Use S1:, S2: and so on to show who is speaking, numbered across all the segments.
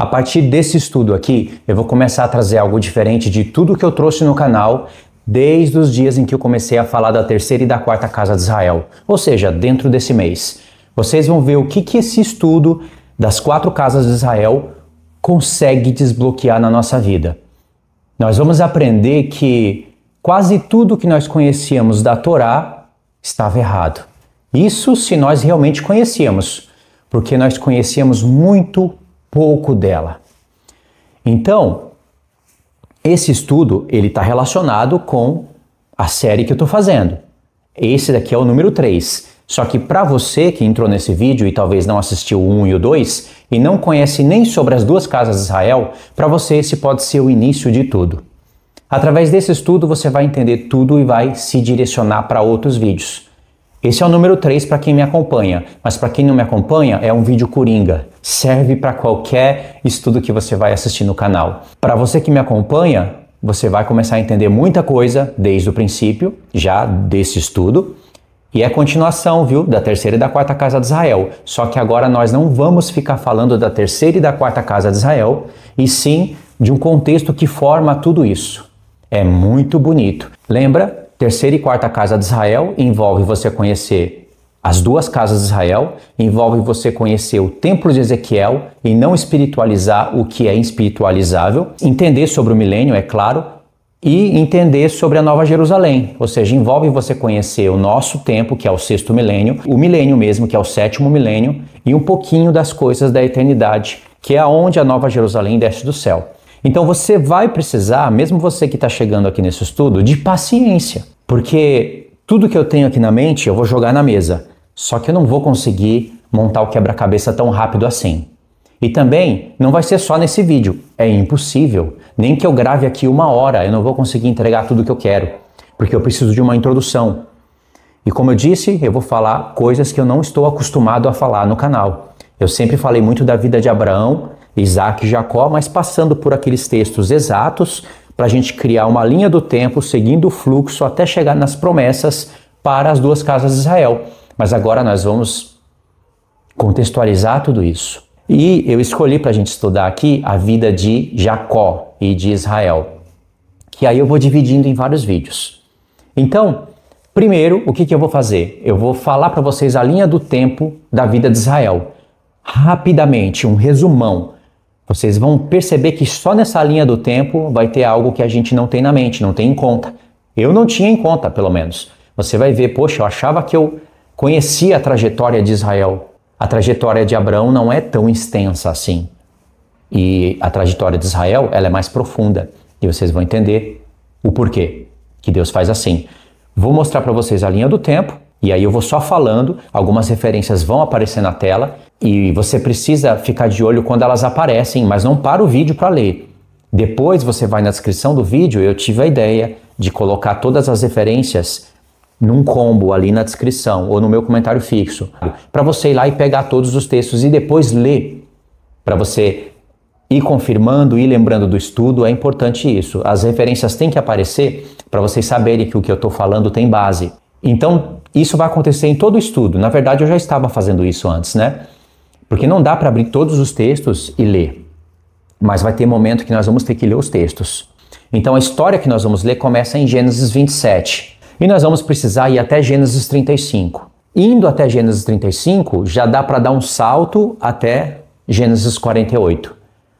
S1: A partir desse estudo aqui, eu vou começar a trazer algo diferente de tudo que eu trouxe no canal desde os dias em que eu comecei a falar da terceira e da quarta casa de Israel, ou seja, dentro desse mês. Vocês vão ver o que esse estudo das 4 casas de Israel consegue desbloquear na nossa vida. Nós vamos aprender que quase tudo que nós conhecíamos da Torá estava errado. Isso se nós realmente conhecíamos, porque nós conhecíamos muito pouco dela. Então, esse estudo ele está relacionado com a série que eu estou fazendo. Esse daqui é o número 3. Só que para você que entrou nesse vídeo e talvez não assistiu o 1 e o 2 e não conhece nem sobre as 2 casas de Israel, para você esse pode ser o início de tudo. Através desse estudo você vai entender tudo e vai se direcionar para outros vídeos. Esse é o número 3 para quem me acompanha, mas para quem não me acompanha é um vídeo coringa. Serve para qualquer estudo que você vai assistir no canal. Para você que me acompanha, você vai começar a entender muita coisa desde o princípio, já desse estudo. E é continuação, viu, da terceira e da quarta casa de Israel. Só que agora nós não vamos ficar falando da terceira e da quarta casa de Israel, e sim de um contexto que forma tudo isso. É muito bonito. Lembra? Terceira e quarta casa de Israel envolve você conhecer as 2 casas de Israel, envolve você conhecer o templo de Ezequiel e não espiritualizar o que é espiritualizável, entender sobre o milênio, é claro, e entender sobre a Nova Jerusalém, ou seja, envolve você conhecer o nosso tempo, que é o 6º milênio, o milênio mesmo, que é o 7º milênio, e um pouquinho das coisas da eternidade, que é aonde a Nova Jerusalém desce do céu. Então você vai precisar, mesmo você que está chegando aqui nesse estudo, de paciência, porque tudo que eu tenho aqui na mente eu vou jogar na mesa, só que eu não vou conseguir montar o quebra-cabeça tão rápido assim. E também não vai ser só nesse vídeo, é impossível, nem que eu grave aqui 1 hora, eu não vou conseguir entregar tudo que eu quero, porque eu preciso de uma introdução. E como eu disse, eu vou falar coisas que eu não estou acostumado a falar no canal. Eu sempre falei muito da vida de Abraão, Isaac e Jacó, mas passando por aqueles textos exatos para a gente criar uma linha do tempo, seguindo o fluxo até chegar nas promessas para as 2 casas de Israel. Mas agora nós vamos contextualizar tudo isso. E eu escolhi para a gente estudar aqui a vida de Jacó e de Israel, que aí eu vou dividindo em vários vídeos. Então, primeiro, o que eu vou fazer? Eu vou falar para vocês a linha do tempo da vida de Israel. Rapidamente, um resumão. Vocês vão perceber que só nessa linha do tempo vai ter algo que a gente não tem na mente, não tem em conta. Eu não tinha em conta, pelo menos. Você vai ver, poxa, eu achava que eu conhecia a trajetória de Israel. A trajetória de Abraão não é tão extensa assim. E a trajetória de Israel, ela é mais profunda. E vocês vão entender o porquê que Deus faz assim. Vou mostrar para vocês a linha do tempo, e aí eu vou só falando, algumas referências vão aparecer na tela, e você precisa ficar de olho quando elas aparecem, mas não para o vídeo para ler. Depois você vai na descrição do vídeo, eu tive a ideia de colocar todas as referências num combo ali na descrição, ou no meu comentário fixo, para você ir lá e pegar todos os textos e depois ler, para você ir confirmando e lembrando do estudo. É importante isso. As referências têm que aparecer para vocês saberem que o que eu estou falando tem base. Então, isso vai acontecer em todo o estudo. Na verdade, eu já estava fazendo isso antes, né? Porque não dá para abrir todos os textos e ler. Mas vai ter momento que nós vamos ter que ler os textos. Então, a história que nós vamos ler começa em Gênesis 27. E nós vamos precisar ir até Gênesis 35. Indo até Gênesis 35, já dá para dar um salto até Gênesis 48.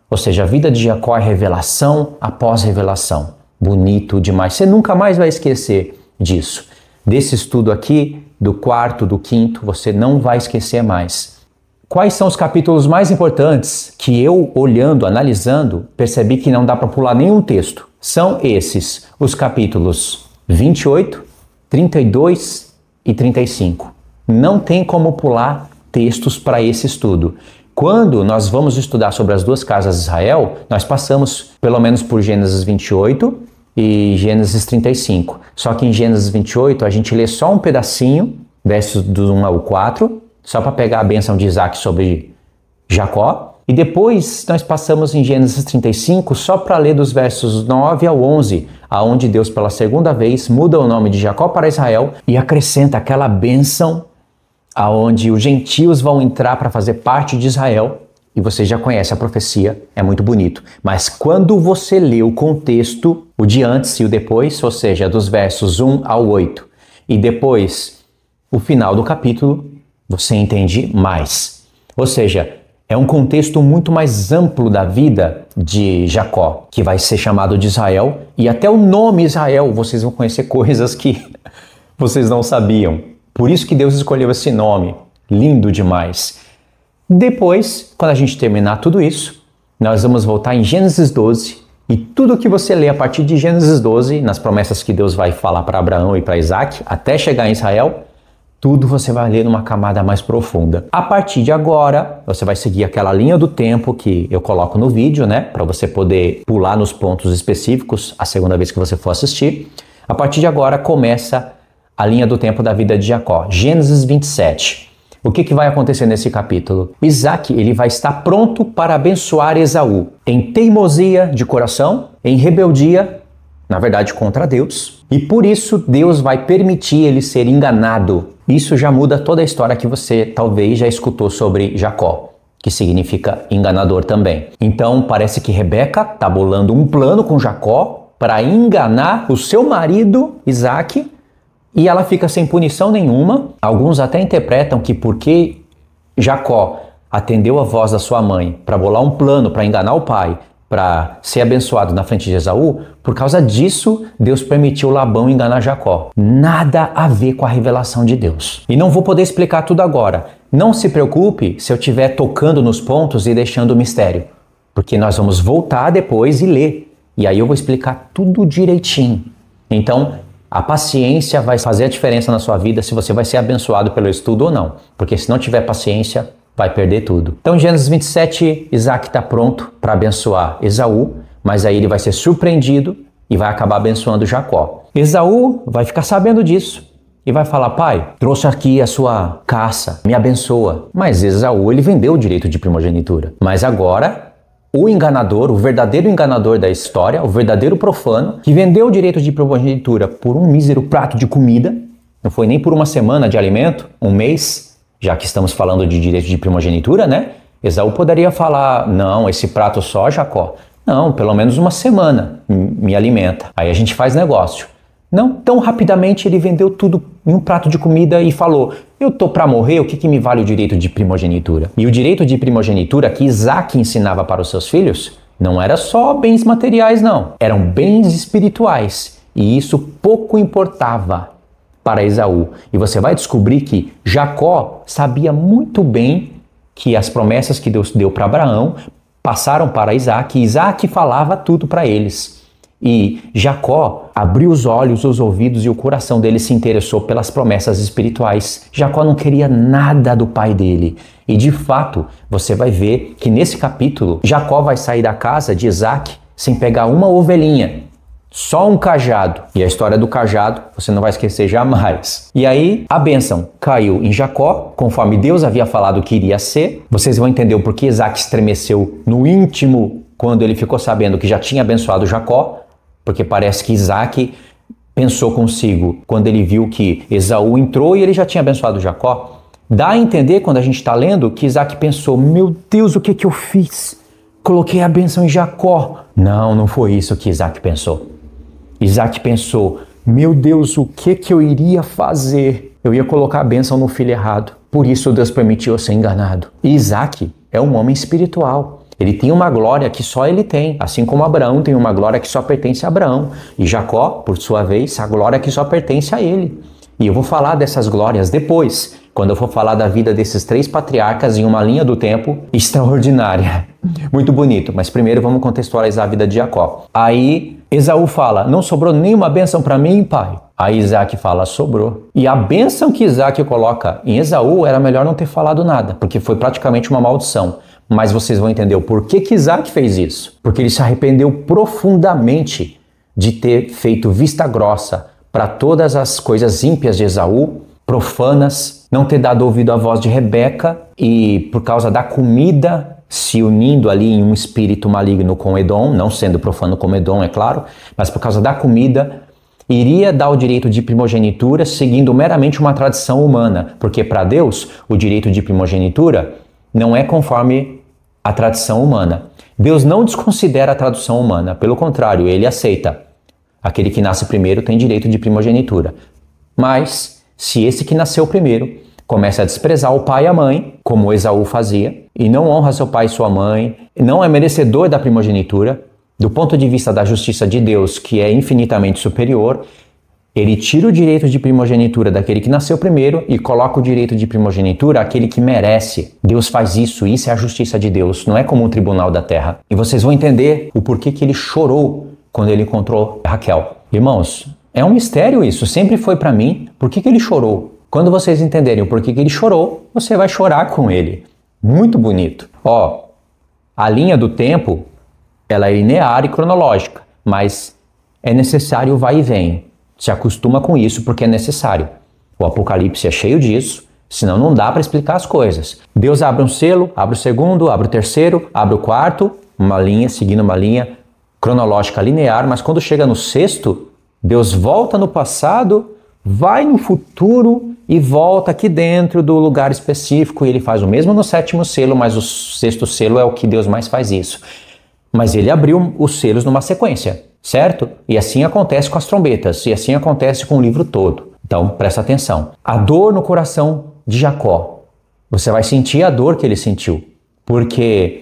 S1: Ou seja, a vida de Jacó é revelação após revelação. Bonito demais. Você nunca mais vai esquecer disso. Desse estudo aqui, do 4º, do 5º, você não vai esquecer mais. Quais são os capítulos mais importantes que eu, olhando, analisando, percebi que não dá para pular nenhum texto? São esses, os capítulos 28, 32 e 35. Não tem como pular textos para esse estudo. Quando nós vamos estudar sobre as 2 casas de Israel, nós passamos pelo menos por Gênesis 28 e Gênesis 35. Só que em Gênesis 28 a gente lê só um pedacinho, versos do 1 ao 4, só para pegar a bênção de Isaac sobre Jacó. E depois nós passamos em Gênesis 35 só para ler dos versos 9 ao 11, aonde Deus pela segunda vez muda o nome de Jacó para Israel e acrescenta aquela bênção aonde os gentios vão entrar para fazer parte de Israel e você já conhece a profecia, é muito bonito. Mas quando você lê o contexto, o de antes e o depois, ou seja, dos versos 1 ao 8, e depois o final do capítulo, você entende mais. Ou seja, é um contexto muito mais amplo da vida de Jacó, que vai ser chamado de Israel, e até o nome Israel, vocês vão conhecer coisas que vocês não sabiam. Por isso que Deus escolheu esse nome, lindo demais. Depois, quando a gente terminar tudo isso, nós vamos voltar em Gênesis 12, e tudo que você lê a partir de Gênesis 12, nas promessas que Deus vai falar para Abraão e para Isaac, até chegar em Israel, tudo você vai ler numa camada mais profunda. A partir de agora, você vai seguir aquela linha do tempo que eu coloco no vídeo, né? Para você poder pular nos pontos específicos a segunda vez que você for assistir. A partir de agora começa a linha do tempo da vida de Jacó. Gênesis 27. O que vai acontecer nesse capítulo? Isaac, ele vai estar pronto para abençoar Esaú em teimosia de coração, em rebeldia, na verdade contra Deus, e por isso Deus vai permitir ele ser enganado. Isso já muda toda a história que você talvez já escutou sobre Jacó, que significa enganador também. Então parece que Rebeca está bolando um plano com Jacó para enganar o seu marido Isaac, e ela fica sem punição nenhuma. Alguns até interpretam que porque Jacó atendeu a voz da sua mãe para bolar um plano para enganar o pai, para ser abençoado na frente de Esaú, por causa disso, Deus permitiu Labão enganar Jacó. Nada a ver com a revelação de Deus. E não vou poder explicar tudo agora. Não se preocupe se eu estiver tocando nos pontos e deixando o mistério, porque nós vamos voltar depois e ler. E aí eu vou explicar tudo direitinho. Então, a paciência vai fazer a diferença na sua vida se você vai ser abençoado pelo estudo ou não. Porque se não tiver paciência, vai perder tudo. Então, em Gênesis 27, Isaac está pronto para abençoar Esaú, mas aí ele vai ser surpreendido e vai acabar abençoando Jacó. Esaú vai ficar sabendo disso e vai falar: pai, trouxe aqui a sua caça, me abençoa. Mas Esaú, ele vendeu o direito de primogenitura. Mas agora, o enganador, o verdadeiro enganador da história, o verdadeiro profano, que vendeu o direito de primogenitura por um mísero prato de comida, não foi nem por uma semana de alimento, um mês, já que estamos falando de direito de primogenitura, né? Esaú poderia falar: não, esse prato só, Jacó. Não, pelo menos uma semana me alimenta. Aí a gente faz negócio. Não, tão rapidamente ele vendeu tudo em um prato de comida e falou: eu tô para morrer, o que me vale o direito de primogenitura? E o direito de primogenitura que Isaac ensinava para os seus filhos não era só bens materiais, não. Eram bens espirituais. E isso pouco importava para Esaú. E você vai descobrir que Jacó sabia muito bem que as promessas que Deus deu para Abraão passaram para Isaac, e Isaac falava tudo para eles. E Jacó abriu os olhos, os ouvidos, e o coração dele se interessou pelas promessas espirituais. Jacó não queria nada do pai dele. E de fato, você vai ver que nesse capítulo, Jacó vai sair da casa de Isaac sem pegar uma ovelhinha, só um cajado. E a história do cajado você não vai esquecer jamais. E aí a bênção caiu em Jacó, conforme Deus havia falado que iria ser. Vocês vão entender o porquê Isaac estremeceu no íntimo quando ele ficou sabendo que já tinha abençoado Jacó, porque parece que Isaac pensou consigo quando ele viu que Esaú entrou e ele já tinha abençoado Jacó. Dá a entender, quando a gente está lendo, que Isaac pensou: meu Deus, o que eu fiz? Coloquei a bênção em Jacó. Não, não foi isso que Isaac pensou. Isaac pensou: meu Deus, o que eu iria fazer? Eu ia colocar a bênção no filho errado. Por isso Deus permitiu eu ser enganado. E Isaac é um homem espiritual. Ele tem uma glória que só ele tem, assim como Abraão tem uma glória que só pertence a Abraão. E Jacó, por sua vez, a glória que só pertence a ele. E eu vou falar dessas glórias depois, quando eu for falar da vida desses três patriarcas em uma linha do tempo extraordinária. Muito bonito, mas primeiro vamos contextualizar a vida de Jacó. Aí Esaú fala: não sobrou nenhuma bênção para mim, pai? Aí Isaac fala: sobrou. E a bênção que Isaac coloca em Esaú era melhor não ter falado nada, porque foi praticamente uma maldição. Mas vocês vão entender o porquê que Isaac fez isso. Porque ele se arrependeu profundamente de ter feito vista grossa para todas as coisas ímpias de Esaú, profanas, não ter dado ouvido à voz de Rebeca, e por causa da comida se unindo ali em um espírito maligno com Edom, não sendo profano como Edom, é claro, mas por causa da comida, iria dar o direito de primogenitura seguindo meramente uma tradição humana, porque para Deus o direito de primogenitura não é conforme a tradição humana. Deus não desconsidera a tradição humana, pelo contrário, ele aceita. Aquele que nasce primeiro tem direito de primogenitura. Mas, se esse que nasceu primeiro começa a desprezar o pai e a mãe, como Esaú fazia, e não honra seu pai e sua mãe, não é merecedor da primogenitura, do ponto de vista da justiça de Deus, que é infinitamente superior, ele tira o direito de primogenitura daquele que nasceu primeiro e coloca o direito de primogenitura àquele que merece. Deus faz isso é a justiça de Deus, não é como um tribunal da terra. E vocês vão entender o porquê que ele chorou quando ele encontrou Raquel. Irmãos, é um mistério isso, sempre foi para mim. Por que ele chorou? Quando vocês entenderem o porquê que ele chorou, você vai chorar com ele. Muito bonito. Ó, a linha do tempo, ela é linear e cronológica, mas é necessário o vai e vem. Se acostuma com isso porque é necessário. O Apocalipse é cheio disso, senão não dá para explicar as coisas. Deus abre um selo, abre o segundo, abre o terceiro, abre o quarto, uma linha, seguindo uma linha cronológica linear, mas quando chega no sexto, Deus volta no passado, vai no futuro e volta aqui dentro do lugar específico, e ele faz o mesmo no sétimo selo, mas o sexto selo é o que Deus mais faz isso. Mas ele abriu os selos numa sequência, certo? E assim acontece com as trombetas, e assim acontece com o livro todo. Então, presta atenção. A dor no coração de Jacó. Você vai sentir a dor que ele sentiu, porque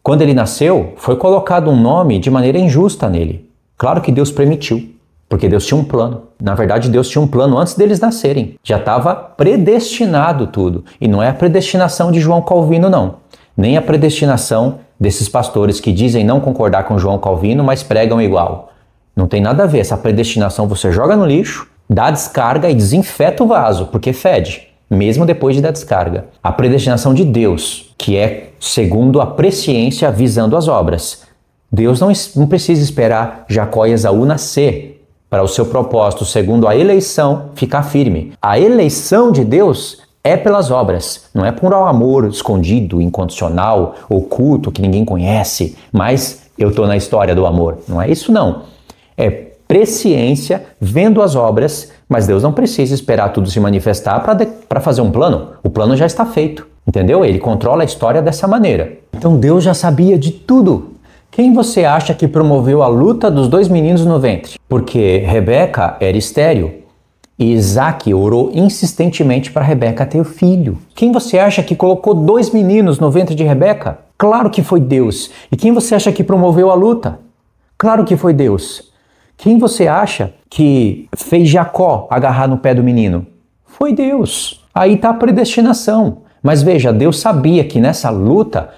S1: quando ele nasceu, foi colocado um nome de maneira injusta nele. Claro que Deus permitiu, porque Deus tinha um plano. Na verdade, Deus tinha um plano antes deles nascerem. Já estava predestinado tudo. E não é a predestinação de João Calvino, não. Nem a predestinação desses pastores que dizem não concordar com João Calvino, mas pregam igual. Não tem nada a ver. Essa predestinação você joga no lixo, dá descarga e desinfeta o vaso, porque fede, mesmo depois de dar descarga. A predestinação de Deus, que é segundo a presciência visando as obras. Deus não precisa esperar Jacó e Esaú nascer para o seu propósito, segundo a eleição, ficar firme. A eleição de Deus é pelas obras, não é por um amor escondido, incondicional, oculto, que ninguém conhece, mas eu estou na história do amor. Não é isso, não. É presciência, vendo as obras, mas Deus não precisa esperar tudo se manifestar para fazer um plano. O plano já está feito, entendeu? Ele controla a história dessa maneira. Então Deus já sabia de tudo. Quem você acha que promoveu a luta dos dois meninos no ventre? Porque Rebeca era estéril e Isaac orou insistentemente para Rebeca ter filho. Quem você acha que colocou dois meninos no ventre de Rebeca? Claro que foi Deus. E quem você acha que promoveu a luta? Claro que foi Deus. Quem você acha que fez Jacó agarrar no pé do menino? Foi Deus. Aí está a predestinação. Mas veja, Deus sabia que nessa luta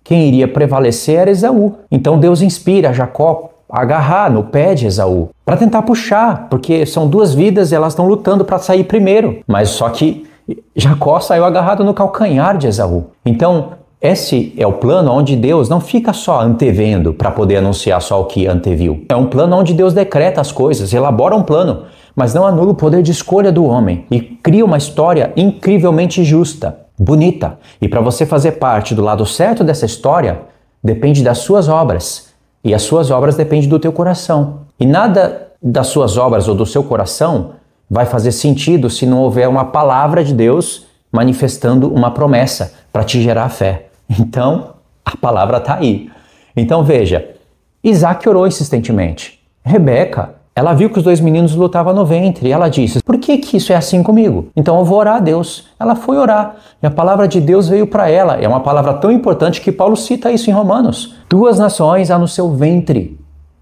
S1: quem iria prevalecer era Esaú. Então Deus inspira Jacó a agarrar no pé de Esaú para tentar puxar, porque são duas vidas e elas estão lutando para sair primeiro. Mas só que Jacó saiu agarrado no calcanhar de Esaú. Então esse é o plano onde Deus não fica só antevendo para poder anunciar só o que anteviu. É um plano onde Deus decreta as coisas, elabora um plano, mas não anula o poder de escolha do homem e cria uma história incrivelmente justa, bonita. E para você fazer parte do lado certo dessa história, depende das suas obras. E as suas obras dependem do teu coração. E nada das suas obras ou do seu coração vai fazer sentido se não houver uma palavra de Deus manifestando uma promessa para te gerar fé. Então, a palavra está aí. Então veja, Isaac orou insistentemente. Rebeca, ela viu que os dois meninos lutavam no ventre e ela disse, por que isso é assim comigo? Então eu vou orar a Deus. Ela foi orar e a palavra de Deus veio para ela. É uma palavra tão importante que Paulo cita isso em Romanos. Duas nações há no seu ventre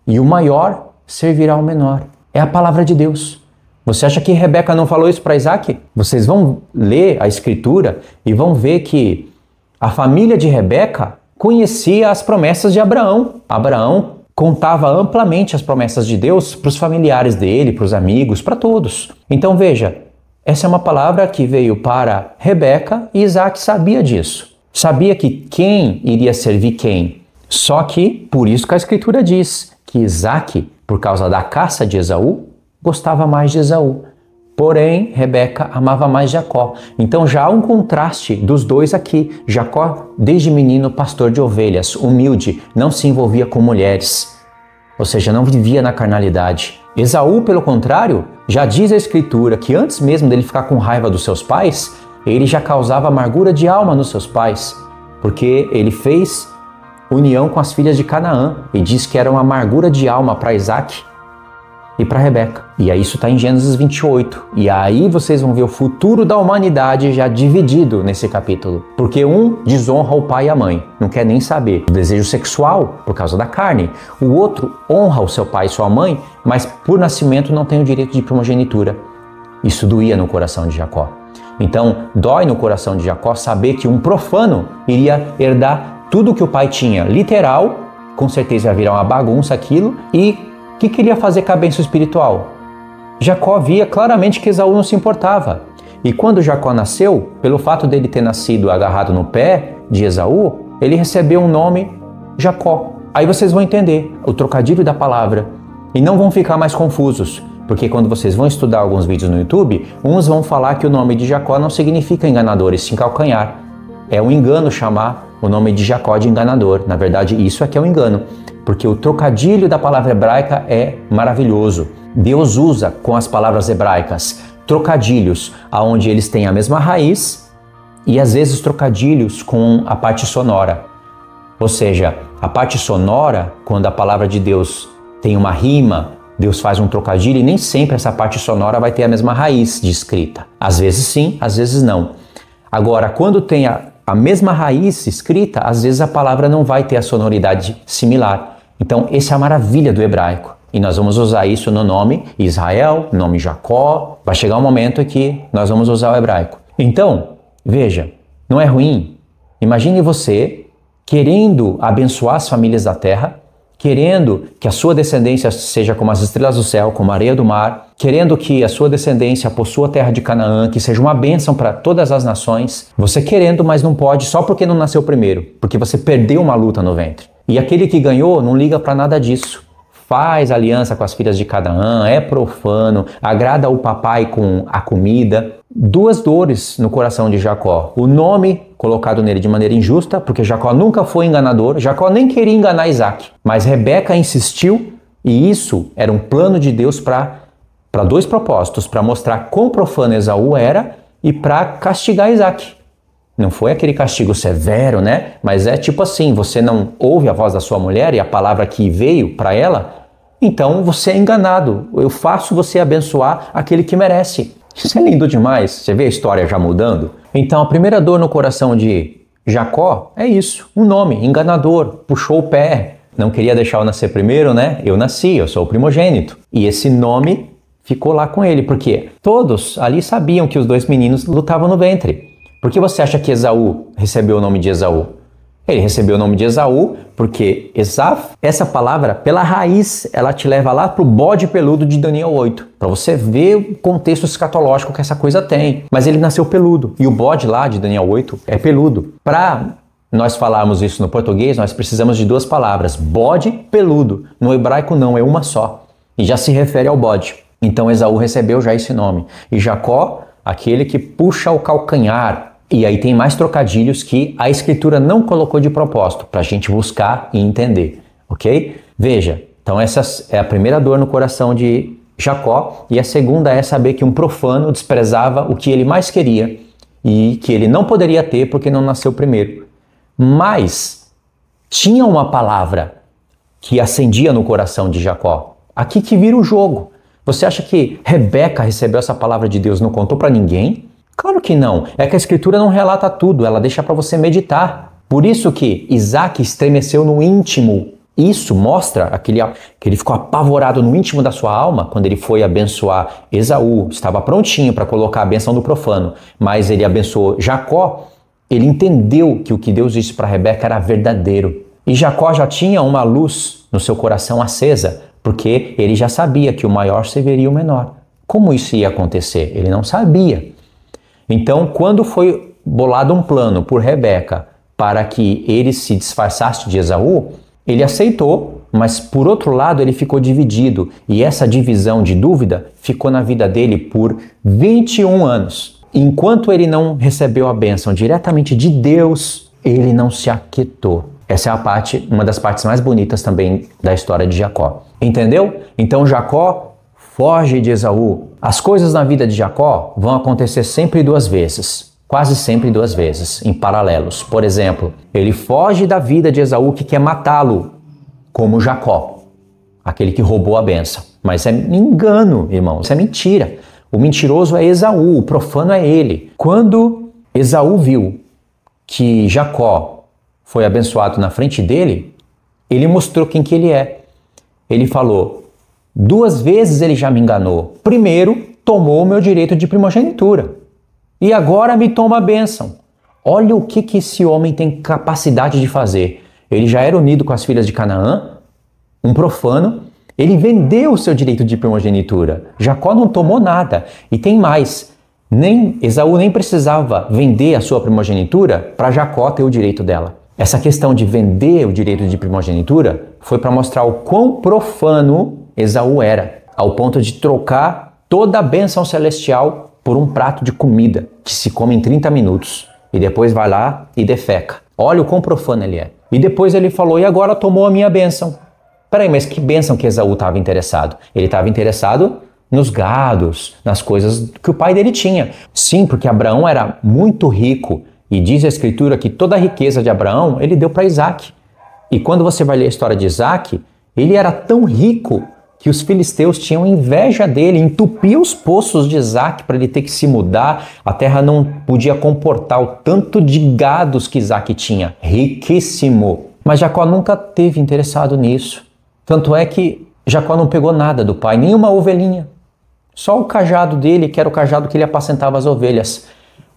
S1: e o maior servirá ao menor. É a palavra de Deus. Você acha que Rebeca não falou isso para Isaac? Vocês vão ler a escritura e vão ver que a família de Rebeca conhecia as promessas de Abraão. Abraão contava amplamente as promessas de Deus para os familiares dele, para os amigos, para todos. Então veja, essa é uma palavra que veio para Rebeca e Isaac sabia disso. Sabia que quem iria servir quem. Só que, por isso que a escritura diz que Isaac, por causa da caça de Esaú, gostava mais de Esaú. Porém, Rebeca amava mais Jacó. Então já há um contraste dos dois aqui. Jacó, desde menino, pastor de ovelhas, humilde, não se envolvia com mulheres. Ou seja, não vivia na carnalidade. Esaú, pelo contrário, já diz a escritura que antes mesmo dele ficar com raiva dos seus pais, ele já causava amargura de alma nos seus pais. porque ele fez união com as filhas de Canaã e diz que era uma amargura de alma para Isaac e para Rebeca. E aí isso está em Gênesis 28. E aí vocês vão ver o futuro da humanidade já dividido nesse capítulo. Porque um desonra o pai e a mãe, não quer nem saber. O desejo sexual por causa da carne. O outro honra o seu pai e sua mãe, mas por nascimento não tem o direito de primogenitura. Isso doía no coração de Jacó. Então dói no coração de Jacó saber que um profano iria herdar tudo que o pai tinha, literal, com certeza ia virar uma bagunça aquilo, e o que queria fazer com a bênção espiritual? Jacó via claramente que Esaú não se importava. E quando Jacó nasceu, pelo fato dele ter nascido agarrado no pé de Esaú, ele recebeu um nome Jacó. Aí vocês vão entender o trocadilho da palavra e não vão ficar mais confusos, porque quando vocês vão estudar alguns vídeos no YouTube, uns vão falar que o nome de Jacó não significa enganador, e sim calcanhar. É um engano chamar o nome de Jacó de enganador. Na verdade, isso é que é um engano, porque o trocadilho da palavra hebraica é maravilhoso. Deus usa com as palavras hebraicas trocadilhos onde eles têm a mesma raiz e às vezes trocadilhos com a parte sonora. Ou seja, a parte sonora, quando a palavra de Deus tem uma rima, Deus faz um trocadilho e nem sempre essa parte sonora vai ter a mesma raiz de escrita. Às vezes sim, às vezes não. Agora, quando tem a mesma raiz escrita, às vezes a palavra não vai ter a sonoridade similar. Então, essa é a maravilha do hebraico. E nós vamos usar isso no nome Israel, nome Jacó. Vai chegar um momento que nós vamos usar o hebraico. Então, veja, não é ruim? Imagine você querendo abençoar as famílias da terra, querendo que a sua descendência seja como as estrelas do céu, como a areia do mar, querendo que a sua descendência possua a terra de Canaã, que seja uma bênção para todas as nações. Você querendo, mas não pode só porque não nasceu primeiro, porque você perdeu uma luta no ventre. E aquele que ganhou não liga para nada disso. Faz aliança com as filhas de Canaã, é profano, agrada o papai com a comida. Duas dores no coração de Jacó. O nome colocado nele de maneira injusta, porque Jacó nunca foi enganador, Jacó nem queria enganar Isaac. Mas Rebeca insistiu e isso era um plano de Deus para dois propósitos, para mostrar quão profano Esaú era e para castigar Isaac. Não foi aquele castigo severo, né? Mas é tipo assim, você não ouve a voz da sua mulher e a palavra que veio para ela, então você é enganado. Eu faço você abençoar aquele que merece. Isso é lindo demais. Você vê a história já mudando? Então a primeira dor no coração de Jacó é isso, um nome, enganador, puxou o pé. Não queria deixar eu nascer primeiro, né? Eu nasci, eu sou o primogênito. E esse nome ficou lá com ele, porque todos ali sabiam que os dois meninos lutavam no ventre. Por que você acha que Esaú recebeu o nome de Esaú? Ele recebeu o nome de Esaú porque Esaf, essa palavra, pela raiz, ela te leva lá para o bode peludo de Daniel 8, para você ver o contexto escatológico que essa coisa tem. Mas ele nasceu peludo, e o bode lá de Daniel 8 é peludo. Para nós falarmos isso no português, nós precisamos de duas palavras, bode, peludo. No hebraico não, é uma só, e já se refere ao bode. Então Esaú recebeu já esse nome. E Jacó, aquele que puxa o calcanhar. E aí tem mais trocadilhos que a escritura não colocou de propósito, para a gente buscar e entender, ok? Veja, então essa é a primeira dor no coração de Jacó, e a segunda é saber que um profano desprezava o que ele mais queria e que ele não poderia ter porque não nasceu primeiro. Mas tinha uma palavra que acendia no coração de Jacó. Aqui que vira o jogo. Você acha que Rebeca recebeu essa palavra de Deus e não contou para ninguém? Claro que não. É que a escritura não relata tudo, ela deixa para você meditar. Por isso que Isaac estremeceu no íntimo. Isso mostra que ele ficou apavorado no íntimo da sua alma quando ele foi abençoar Esaú. Estava prontinho para colocar a benção do profano, mas ele abençoou Jacó. Ele entendeu que o que Deus disse para Rebeca era verdadeiro. E Jacó já tinha uma luz no seu coração acesa, porque ele já sabia que o maior serviria o menor. Como isso ia acontecer? Ele não sabia. Então, quando foi bolado um plano por Rebeca para que ele se disfarçasse de Esaú, ele aceitou, mas por outro lado ele ficou dividido. E essa divisão de dúvida ficou na vida dele por 21 anos. Enquanto ele não recebeu a bênção diretamente de Deus, ele não se aquietou. Essa é uma das partes mais bonitas também da história de Jacó. Entendeu? Então Jacó foge de Esaú. As coisas na vida de Jacó vão acontecer sempre duas vezes. quase sempre duas vezes, em paralelos. Por exemplo, ele foge da vida de Esaú que quer matá-lo, como Jacó, aquele que roubou a bênção. Mas é engano, irmão, isso é mentira. O mentiroso é Esaú, o profano é ele. Quando Esaú viu que Jacó foi abençoado na frente dele, ele mostrou quem que ele é. Ele falou, 2 vezes ele já me enganou. Primeiro, tomou o meu direito de primogenitura. E agora me toma a bênção. Olha o que esse homem tem capacidade de fazer. Ele já era unido com as filhas de Canaã, um profano. Ele vendeu o seu direito de primogenitura. Jacó não tomou nada. E tem mais. Esaú nem precisava vender a sua primogenitura para Jacó ter o direito dela. Essa questão de vender o direito de primogenitura foi para mostrar o quão profano Esaú era, ao ponto de trocar toda a bênção celestial por um prato de comida que se come em 30 minutos e depois vai lá e defeca. Olha o quão profano ele é. E depois ele falou, e agora tomou a minha bênção. Peraí, mas que bênção que Esaú estava interessado? Ele estava interessado nos gados, nas coisas que o pai dele tinha. Sim, porque Abraão era muito rico e diz a Escritura que toda a riqueza de Abraão ele deu para Isaac. E quando você vai ler a história de Isaac, ele era tão rico que os filisteus tinham inveja dele, entupiam os poços de Isaac para ele ter que se mudar. A terra não podia comportar o tanto de gados que Isaac tinha, riquíssimo. Mas Jacó nunca teve interessado nisso. Tanto é que Jacó não pegou nada do pai, nenhuma ovelhinha. Só o cajado dele, que era o cajado que ele apacentava as ovelhas.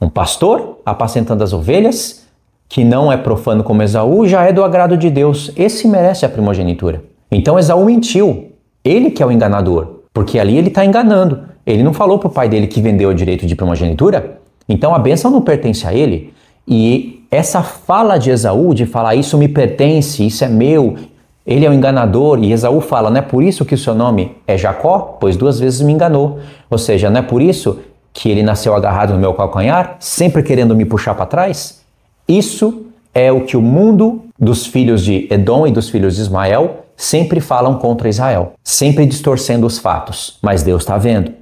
S1: Um pastor apacentando as ovelhas, que não é profano como Esaú, já é do agrado de Deus. Esse merece a primogenitura. Então Esaú mentiu. Ele que é o enganador, porque ali ele está enganando. Ele não falou para o pai dele que vendeu o direito de primogenitura, então a bênção não pertence a ele. E essa fala de Esaú, de falar isso me pertence, isso é meu, ele é o enganador, e Esaú fala, não é por isso que o seu nome é Jacó? Pois 2 vezes me enganou. Ou seja, não é por isso que ele nasceu agarrado no meu calcanhar, sempre querendo me puxar para trás? Isso é o que o mundo dos filhos de Edom e dos filhos de Ismael sempre falam contra Israel, sempre distorcendo os fatos, mas Deus está vendo.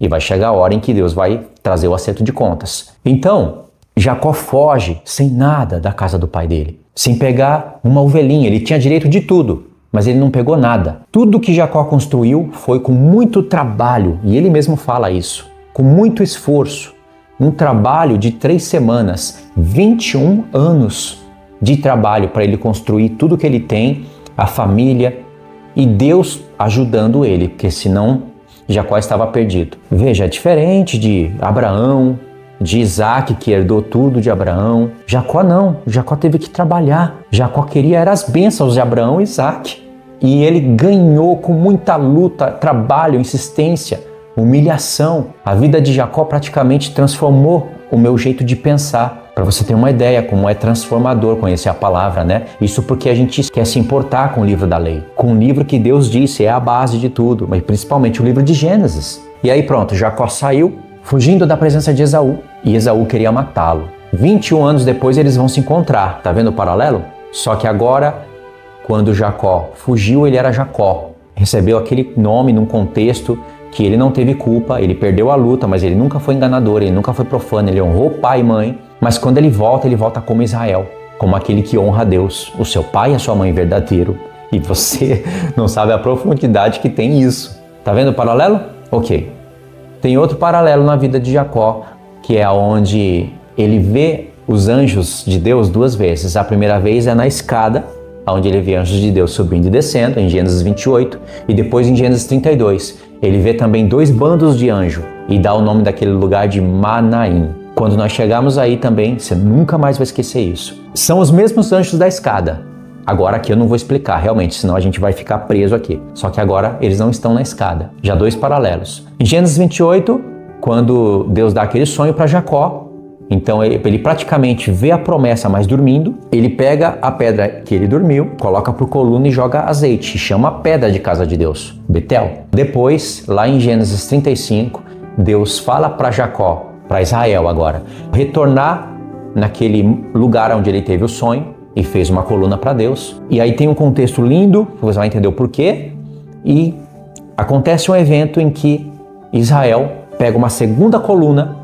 S1: E vai chegar a hora em que Deus vai trazer o acerto de contas. Então, Jacó foge sem nada da casa do pai dele, sem pegar uma ovelhinha. Ele tinha direito de tudo, mas ele não pegou nada. Tudo que Jacó construiu foi com muito trabalho, e ele mesmo fala isso, com muito esforço. Um trabalho de 3 semanas, 21 anos de trabalho para ele construir tudo que ele tem, a família, e Deus ajudando ele, porque senão Jacó estava perdido. Veja, é diferente de Abraão, de Isaac, que herdou tudo de Abraão. Jacó não, Jacó teve que trabalhar. Jacó queria as bênçãos de Abraão e Isaac. E ele ganhou com muita luta, trabalho, insistência, humilhação. A vida de Jacó praticamente transformou o meu jeito de pensar. Para você ter uma ideia como é transformador conhecer a palavra, né? Isso porque a gente quer se importar com o livro da lei, com o livro que Deus disse é a base de tudo, mas principalmente o livro de Gênesis. E aí pronto, Jacó saiu fugindo da presença de Esaú, e Esaú queria matá-lo. 21 anos depois eles vão se encontrar, tá vendo o paralelo? Só que agora, quando Jacó fugiu, ele era Jacó, recebeu aquele nome num contexto que ele não teve culpa, ele perdeu a luta, mas ele nunca foi enganador, ele nunca foi profano, ele honrou pai e mãe. Mas quando ele volta como Israel, como aquele que honra a Deus, o seu pai e a sua mãe verdadeiro. E você não sabe a profundidade que tem isso. Tá vendo o paralelo? Ok. Tem outro paralelo na vida de Jacó, que é onde ele vê os anjos de Deus 2 vezes. A primeira vez é na escada, onde ele vê anjos de Deus subindo e descendo, em Gênesis 28, e depois em Gênesis 32. Ele vê também 2 bandos de anjo e dá o nome daquele lugar de Manaim. Quando nós chegarmos aí também, você nunca mais vai esquecer isso. São os mesmos anjos da escada. Agora aqui eu não vou explicar realmente, senão a gente vai ficar preso aqui. Só que agora eles não estão na escada. Já 2 paralelos. Em Gênesis 28, quando Deus dá aquele sonho para Jacó, então ele praticamente vê a promessa, mas dormindo, ele pega a pedra que ele dormiu, coloca por coluna e joga azeite, e chama a pedra de casa de Deus, Betel. Depois, lá em Gênesis 35, Deus fala para Jacó, para Israel agora, retornar naquele lugar onde ele teve o sonho e fez uma coluna para Deus. E aí tem um contexto lindo, você vai entender o porquê, e acontece um evento em que Israel pega uma segunda coluna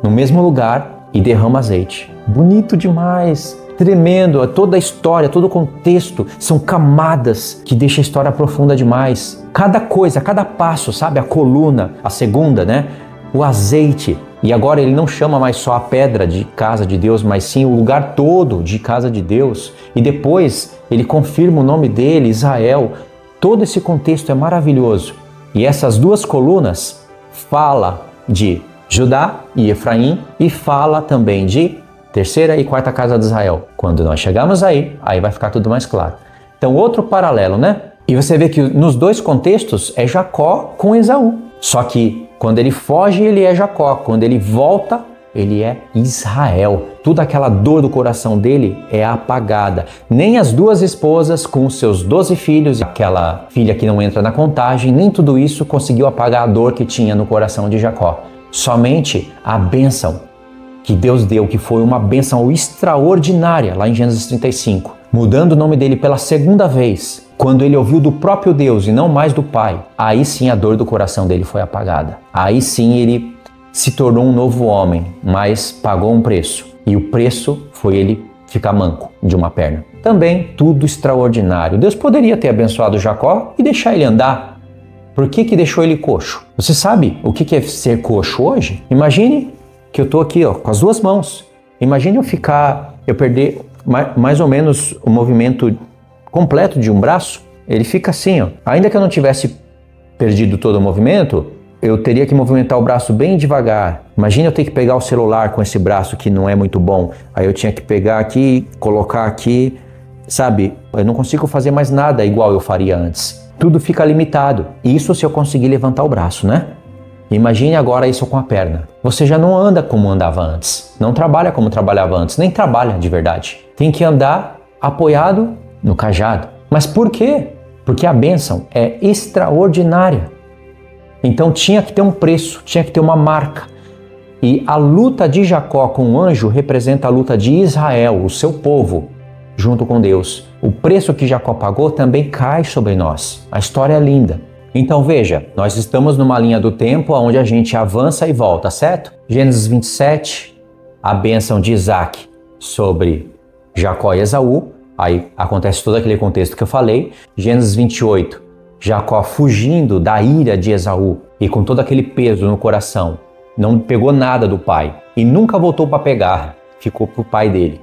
S1: no mesmo lugar e derrama azeite. Bonito demais, tremendo, toda a história, todo o contexto, são camadas que deixam a história profunda demais. Cada coisa, cada passo, sabe? A coluna, a segunda, né? O azeite. E agora ele não chama mais só a pedra de casa de Deus, mas sim o lugar todo de casa de Deus. E depois ele confirma o nome dele, Israel. Todo esse contexto é maravilhoso. E essas duas colunas fala de Judá e Efraim e fala também de terceira e quarta casa de Israel. Quando nós chegarmos aí vai ficar tudo mais claro. Então, outro paralelo, né? E você vê que nos dois contextos é Jacó com Esaú. Só que quando ele foge, ele é Jacó. Quando ele volta, ele é Israel. Toda aquela dor do coração dele é apagada. Nem as duas esposas com os seus 12 filhos, aquela filha que não entra na contagem, nem tudo isso conseguiu apagar a dor que tinha no coração de Jacó. Somente a bênção que Deus deu, que foi uma bênção extraordinária, lá em Gênesis 35, mudando o nome dele pela segunda vez, quando ele ouviu do próprio Deus e não mais do pai, aí sim a dor do coração dele foi apagada. Aí sim ele se tornou um novo homem, mas pagou um preço. E o preço foi ele ficar manco de uma perna. Também tudo extraordinário. Deus poderia ter abençoado Jacó e deixar ele andar. Por que deixou ele coxo? Você sabe o que é ser coxo hoje? Imagine que eu estou aqui com as duas mãos. Imagine eu perder mais ou menos o movimento completo de um braço. Ele fica assim, Ainda que eu não tivesse perdido todo o movimento, eu teria que movimentar o braço bem devagar. Imagina eu ter que pegar o celular com esse braço que não é muito bom. Aí eu tinha que pegar aqui, colocar aqui, sabe? Eu não consigo fazer mais nada igual eu faria antes. Tudo fica limitado. Isso se eu conseguir levantar o braço, né? Imagine agora isso com a perna. Você já não anda como andava antes. Não trabalha como trabalhava antes. Nem trabalha de verdade. Tem que andar apoiado no cajado. Mas por quê? Porque a bênção é extraordinária. Então tinha que ter um preço, tinha que ter uma marca. E a luta de Jacó com o anjo representa a luta de Israel, o seu povo, junto com Deus. O preço que Jacó pagou também cai sobre nós. A história é linda. Então veja, nós estamos numa linha do tempo onde a gente avança e volta, certo? Gênesis 27, a bênção de Isaac sobre Jacó e Esaú. Aí acontece todo aquele contexto que eu falei. Gênesis 28, Jacó fugindo da ira de Esaú e com todo aquele peso no coração. Não pegou nada do pai e nunca voltou para pegar. Ficou para o pai dele.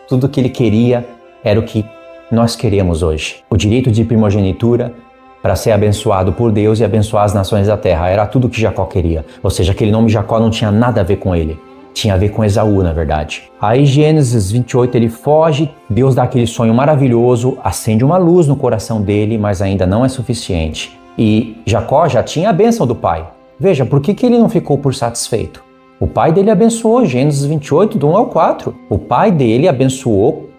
S1: Tudo que ele queria era o que nós queremos hoje. O direito de primogenitura para ser abençoado por Deus e abençoar as nações da terra. Era tudo que Jacó queria. Ou seja, aquele nome Jacó não tinha nada a ver com ele. Tinha a ver com Esaú, na verdade. Aí Gênesis 28 ele foge, Deus dá aquele sonho maravilhoso, acende uma luz no coração dele, mas ainda não é suficiente. E Jacó já tinha a bênção do pai. Veja, por que ele não ficou por satisfeito? O pai dele abençoou, Gênesis 28, do 1 ao 4. O pai dele abençoou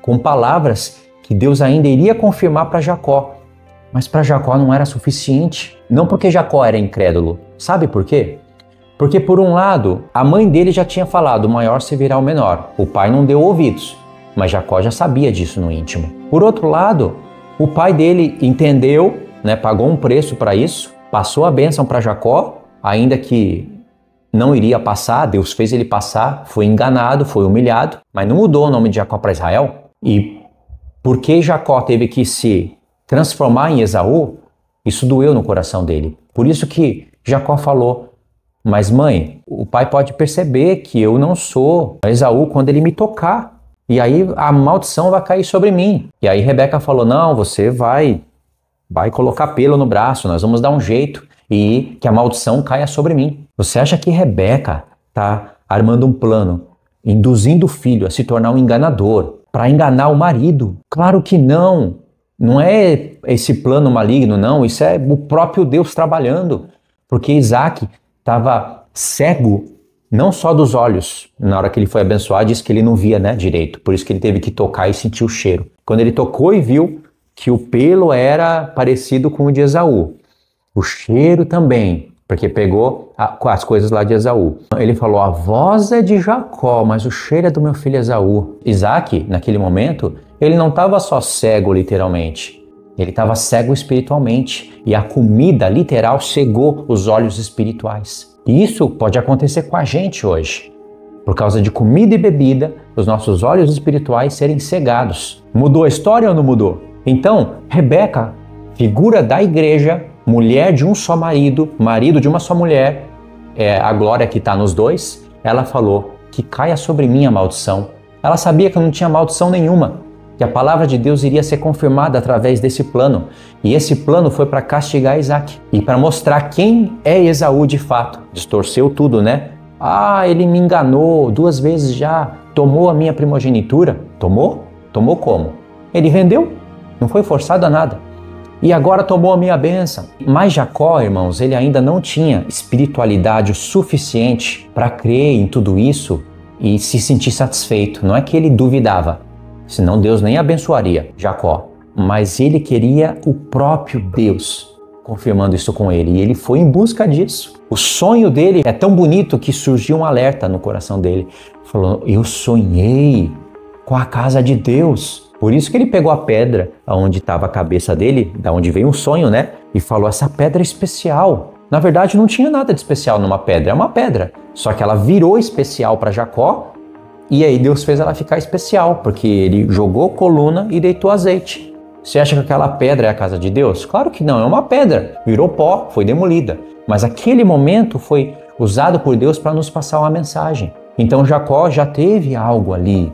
S1: com palavras que Deus ainda iria confirmar para Jacó. Mas para Jacó não era suficiente. Não porque Jacó era incrédulo. Sabe por quê? Porque por um lado, a mãe dele já tinha falado, o maior servirá o menor. O pai não deu ouvidos, mas Jacó já sabia disso no íntimo. Por outro lado, o pai dele entendeu, pagou um preço para isso, passou a bênção para Jacó, ainda que não iria passar, Deus fez ele passar, foi enganado, foi humilhado, mas não mudou o nome de Jacó para Israel. E porque Jacó teve que se transformar em Esaú, isso doeu no coração dele. Por isso que Jacó falou, mas mãe, o pai pode perceber que eu não sou Esaú quando ele me tocar. E aí a maldição vai cair sobre mim. E aí Rebeca falou, não, você vai colocar pelo no braço, nós vamos dar um jeito e que a maldição caia sobre mim. Você acha que Rebeca está armando um plano, induzindo o filho a se tornar um enganador, para enganar o marido? Claro que não. Não é esse plano maligno, não. Isso é o próprio Deus trabalhando. Porque Isaac estava cego, não só dos olhos. Na hora que ele foi abençoado, diz que ele não via direito. Por isso que ele teve que tocar e sentir o cheiro. Quando ele tocou e viu que o pelo era parecido com o de Esaú. O cheiro também, porque pegou as coisas lá de Esaú. Ele falou, a voz é de Jacó, mas o cheiro é do meu filho Esaú. Isaac, naquele momento, ele não estava só cego literalmente. Ele estava cego espiritualmente. E a comida literal cegou os olhos espirituais. E isso pode acontecer com a gente hoje. por causa de comida e bebida, os nossos olhos espirituais serem cegados. Mudou a história ou não mudou? Então, Rebeca, figura da igreja, mulher de um só marido, marido de uma só mulher, a glória que está nos dois, ela falou que caia sobre mim a maldição. Ela sabia que não tinha maldição nenhuma, que a palavra de Deus iria ser confirmada através desse plano. E esse plano foi para castigar Isaac e para mostrar quem é Esaú de fato. Distorceu tudo, né? Ah, ele me enganou 2 vezes já, tomou a minha primogenitura. Tomou? Tomou como? Ele vendeu, não foi forçado a nada. E agora tomou a minha bênção. Mas Jacó, irmãos, ele ainda não tinha espiritualidade o suficiente para crer em tudo isso e se sentir satisfeito. Não é que ele duvidava, senão Deus nem abençoaria Jacó. Mas ele queria o próprio Deus confirmando isso com ele. E ele foi em busca disso. O sonho dele é tão bonito que surgiu um alerta no coração dele. Falou, eu sonhei com a casa de Deus. Por isso que ele pegou a pedra onde estava a cabeça dele, da onde veio um sonho, né? E falou, essa pedra é especial. Na verdade, não tinha nada de especial numa pedra, é uma pedra. Só que ela virou especial para Jacó e aí Deus fez ela ficar especial, porque ele jogou coluna e deitou azeite. Você acha que aquela pedra é a casa de Deus? Claro que não, é uma pedra. Virou pó, foi demolida. Mas aquele momento foi usado por Deus para nos passar uma mensagem. Então Jacó já teve algo ali,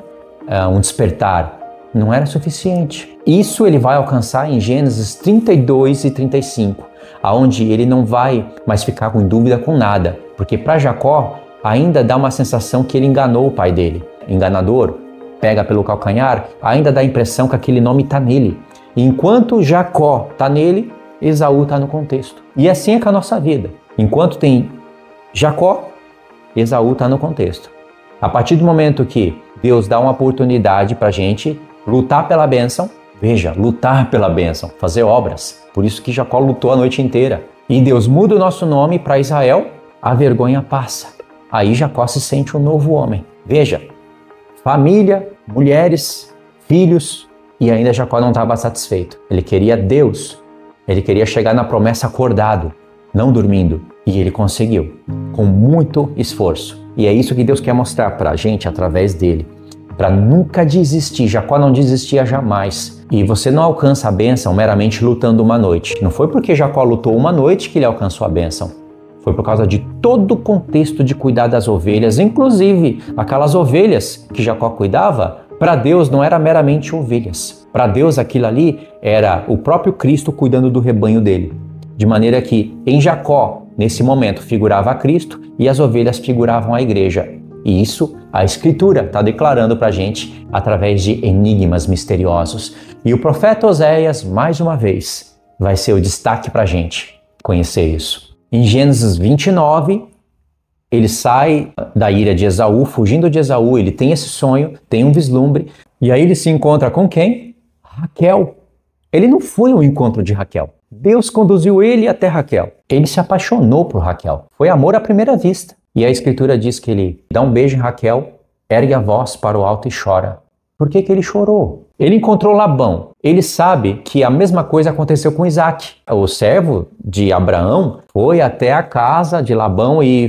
S1: um despertar. Não era suficiente. Isso ele vai alcançar em Gênesis 32 e 35, aonde ele não vai mais ficar com dúvida com nada, porque para Jacó ainda dá uma sensação que ele enganou o pai dele. Enganador, pega pelo calcanhar, ainda dá a impressão que aquele nome está nele. E enquanto Jacó está nele, Esaú está no contexto. E assim é com a nossa vida. Enquanto tem Jacó, Esaú está no contexto. A partir do momento que Deus dá uma oportunidade para a gente lutar pela bênção, veja, lutar pela bênção, fazer obras. Por isso que Jacó lutou a noite inteira. E Deus muda o nosso nome para Israel, a vergonha passa. Aí Jacó se sente um novo homem. Veja, família, mulheres, filhos, e ainda Jacó não estava satisfeito. Ele queria Deus, ele queria chegar na promessa acordado, não dormindo. E ele conseguiu, com muito esforço. E é isso que Deus quer mostrar para a gente através dele. Para nunca desistir. Jacó não desistia jamais. E você não alcança a bênção meramente lutando uma noite. Não foi porque Jacó lutou uma noite que ele alcançou a bênção. Foi por causa de todo o contexto de cuidar das ovelhas, inclusive aquelas ovelhas que Jacó cuidava, para Deus não era meramente ovelhas. Para Deus aquilo ali era o próprio Cristo cuidando do rebanho dele. De maneira que em Jacó, nesse momento, figurava a Cristo e as ovelhas figuravam a igreja. E isso a Escritura está declarando para a gente através de enigmas misteriosos. E o profeta Oséias, mais uma vez, vai ser o destaque para a gente conhecer isso. Em Gênesis 29, ele sai da ira de Esaú, fugindo de Esaú, ele tem esse sonho, tem um vislumbre, e aí ele se encontra com quem? Raquel. Ele não foi ao encontro de Raquel. Deus conduziu ele até Raquel. Ele se apaixonou por Raquel. Foi amor à primeira vista. E a Escritura diz que ele dá um beijo em Raquel, ergue a voz para o alto e chora. Por que ele chorou? Ele encontrou Labão. Ele sabe que a mesma coisa aconteceu com Isaac. O servo de Abraão foi até a casa de Labão e,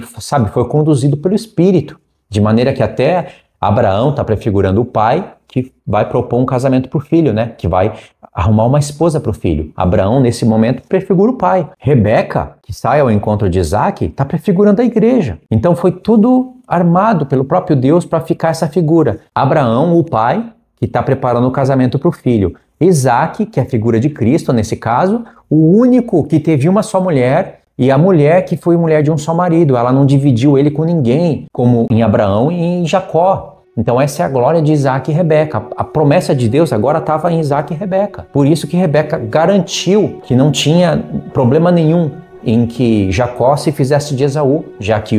S1: foi conduzido pelo Espírito. De maneira que até Abraão está prefigurando o pai que vai propor um casamento para o filho, né? Que vai arrumar uma esposa para o filho. Abraão, nesse momento, prefigura o pai. Rebeca, que sai ao encontro de Isaac, está prefigurando a igreja. Então foi tudo armado pelo próprio Deus para ficar essa figura. Abraão, o pai, que está preparando o casamento para o filho. Isaac, que é a figura de Cristo, nesse caso, o único que teve uma só mulher, e a mulher que foi mulher de um só marido. Ela não dividiu ele com ninguém, como em Abraão e em Jacó. Então essa é a glória de Isaac e Rebeca. A promessa de Deus agora estava em Isaac e Rebeca. Por isso que Rebeca garantiu que não tinha problema nenhum em que Jacó se fizesse de Esaú, já que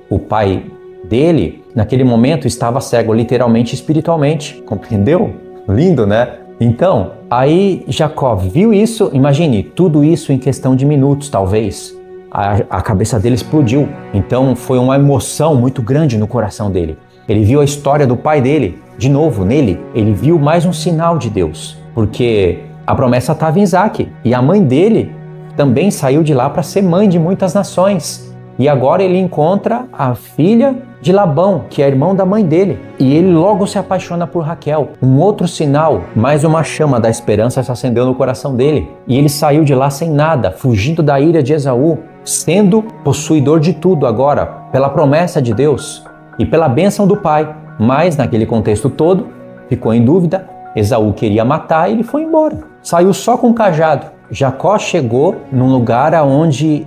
S1: o pai dele, naquele momento, estava cego, literalmente e espiritualmente. Compreendeu? Lindo, né? Então, aí Jacó viu isso, imagine, tudo isso em questão de minutos, talvez. A cabeça dele explodiu. Então foi uma emoção muito grande no coração dele. Ele viu a história do pai dele, de novo, nele. Ele viu mais um sinal de Deus, porque a promessa estava em Isaac. E a mãe dele também saiu de lá para ser mãe de muitas nações. E agora ele encontra a filha de Labão, que é irmão da mãe dele. E ele logo se apaixona por Raquel. Um outro sinal, mais uma chama da esperança se acendeu no coração dele. E ele saiu de lá sem nada, fugindo da ira de Esaú, sendo possuidor de tudo agora, pela promessa de Deus e pela bênção do pai. Mas naquele contexto todo, ficou em dúvida, Esaú queria matar e ele foi embora. Saiu só com o cajado. Jacó chegou num lugar onde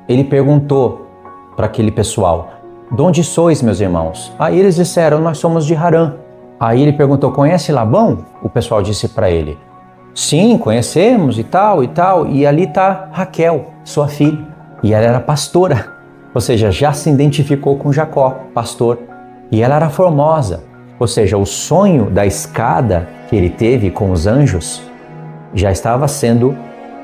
S1: ele perguntou para aquele pessoal: de onde sois, meus irmãos? Aí eles disseram: nós somos de Harã. Aí ele perguntou: conhece Labão? O pessoal disse para ele: sim, conhecemos e tal e tal. E ali está Raquel, sua filha. E ela era pastora, ou seja, já se identificou com Jacó, pastor. E ela era formosa, ou seja, o sonho da escada que ele teve com os anjos já estava sendo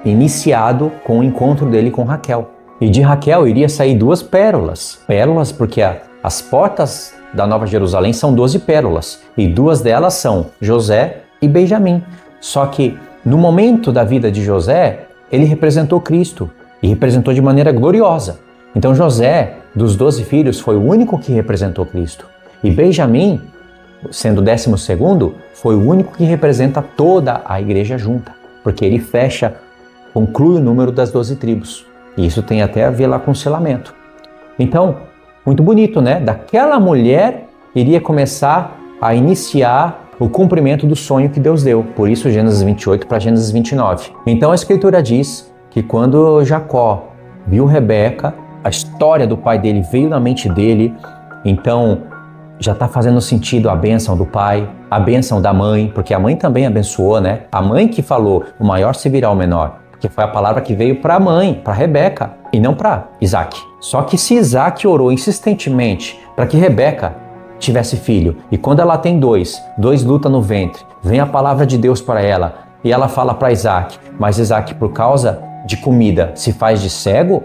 S1: iniciado com o encontro dele com Raquel. E de Raquel iria sair 2 pérolas. Pérolas porque as portas da Nova Jerusalém são 12 pérolas. E 2 delas são José e Benjamim. Só que no momento da vida de José, ele representou Cristo. E representou de maneira gloriosa. Então José, dos 12 filhos, foi o único que representou Cristo. E Benjamim, sendo o 12º, foi o único que representa toda a igreja junta. Porque ele conclui o número das 12 tribos. E isso tem até a ver lá com o selamento. Então, muito bonito, né? Daquela mulher iria começar a iniciar o cumprimento do sonho que Deus deu. Por isso, Gênesis 28 para Gênesis 29. Então, a Escritura diz que quando Jacó viu Rebeca, a história do pai dele veio na mente dele. Então, já está fazendo sentido a bênção do pai, a bênção da mãe, porque a mãe também abençoou, né? A mãe que falou: o maior servirá ao menor. Que foi a palavra que veio para a mãe, para Rebeca, e não para Isaac. Só que se Isaac orou insistentemente para que Rebeca tivesse filho, e quando ela tem dois lutam no ventre, vem a palavra de Deus para ela, e ela fala para Isaac, mas Isaac, por causa de comida, se faz de cego,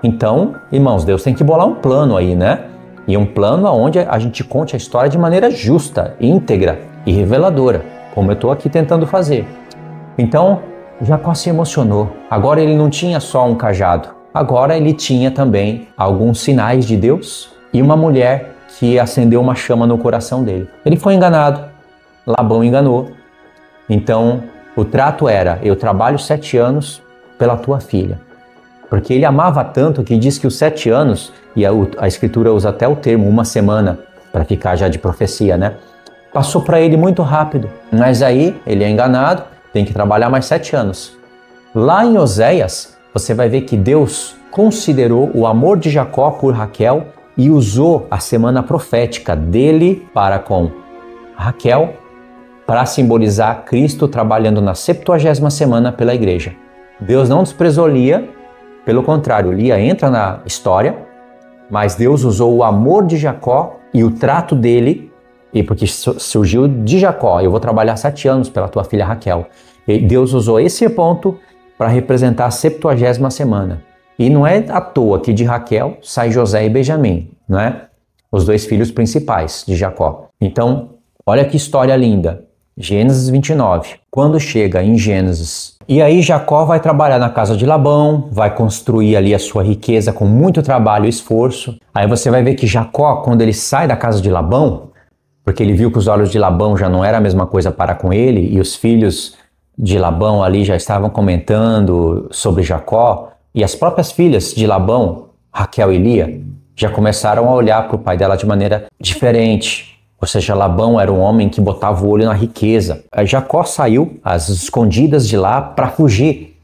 S1: então, irmãos, Deus tem que bolar um plano aí, né? E um plano onde a gente conte a história de maneira justa, íntegra e reveladora, como eu estou aqui tentando fazer. Então, Jacó se emocionou. Agora ele não tinha só um cajado. Agora ele tinha também alguns sinais de Deus e uma mulher que acendeu uma chama no coração dele. Ele foi enganado. Labão enganou. Então, o trato era: eu trabalho 7 anos pela tua filha. Porque ele amava tanto que diz que os 7 anos, e a Escritura usa até o termo 1 semana, para ficar já de profecia, né? Passou para ele muito rápido. Mas aí ele é enganado. Tem que trabalhar mais 7 anos. Lá em Oséias, você vai ver que Deus considerou o amor de Jacó por Raquel e usou a semana profética dele para com Raquel para simbolizar Cristo trabalhando na 70ª semana pela igreja. Deus não desprezou Lia, pelo contrário, Lia entra na história, mas Deus usou o amor de Jacó e o trato dele. E porque surgiu de Jacó: eu vou trabalhar 7 anos pela tua filha Raquel. E Deus usou esse ponto para representar a 70ª semana. E não é à toa que de Raquel sai José e Benjamim, não é? Os 2 filhos principais de Jacó. Então, olha que história linda. Gênesis 29. Quando chega em Gênesis, e aí Jacó vai trabalhar na casa de Labão, vai construir ali a sua riqueza com muito trabalho e esforço. Aí você vai ver que Jacó, quando ele sai da casa de Labão, porque ele viu que os olhos de Labão já não era a mesma coisa para com ele, e os filhos de Labão ali já estavam comentando sobre Jacó, e as próprias filhas de Labão, Raquel e Lia, já começaram a olhar para o pai dela de maneira diferente. Ou seja, Labão era um homem que botava o olho na riqueza. Jacó saiu às escondidas de lá para fugir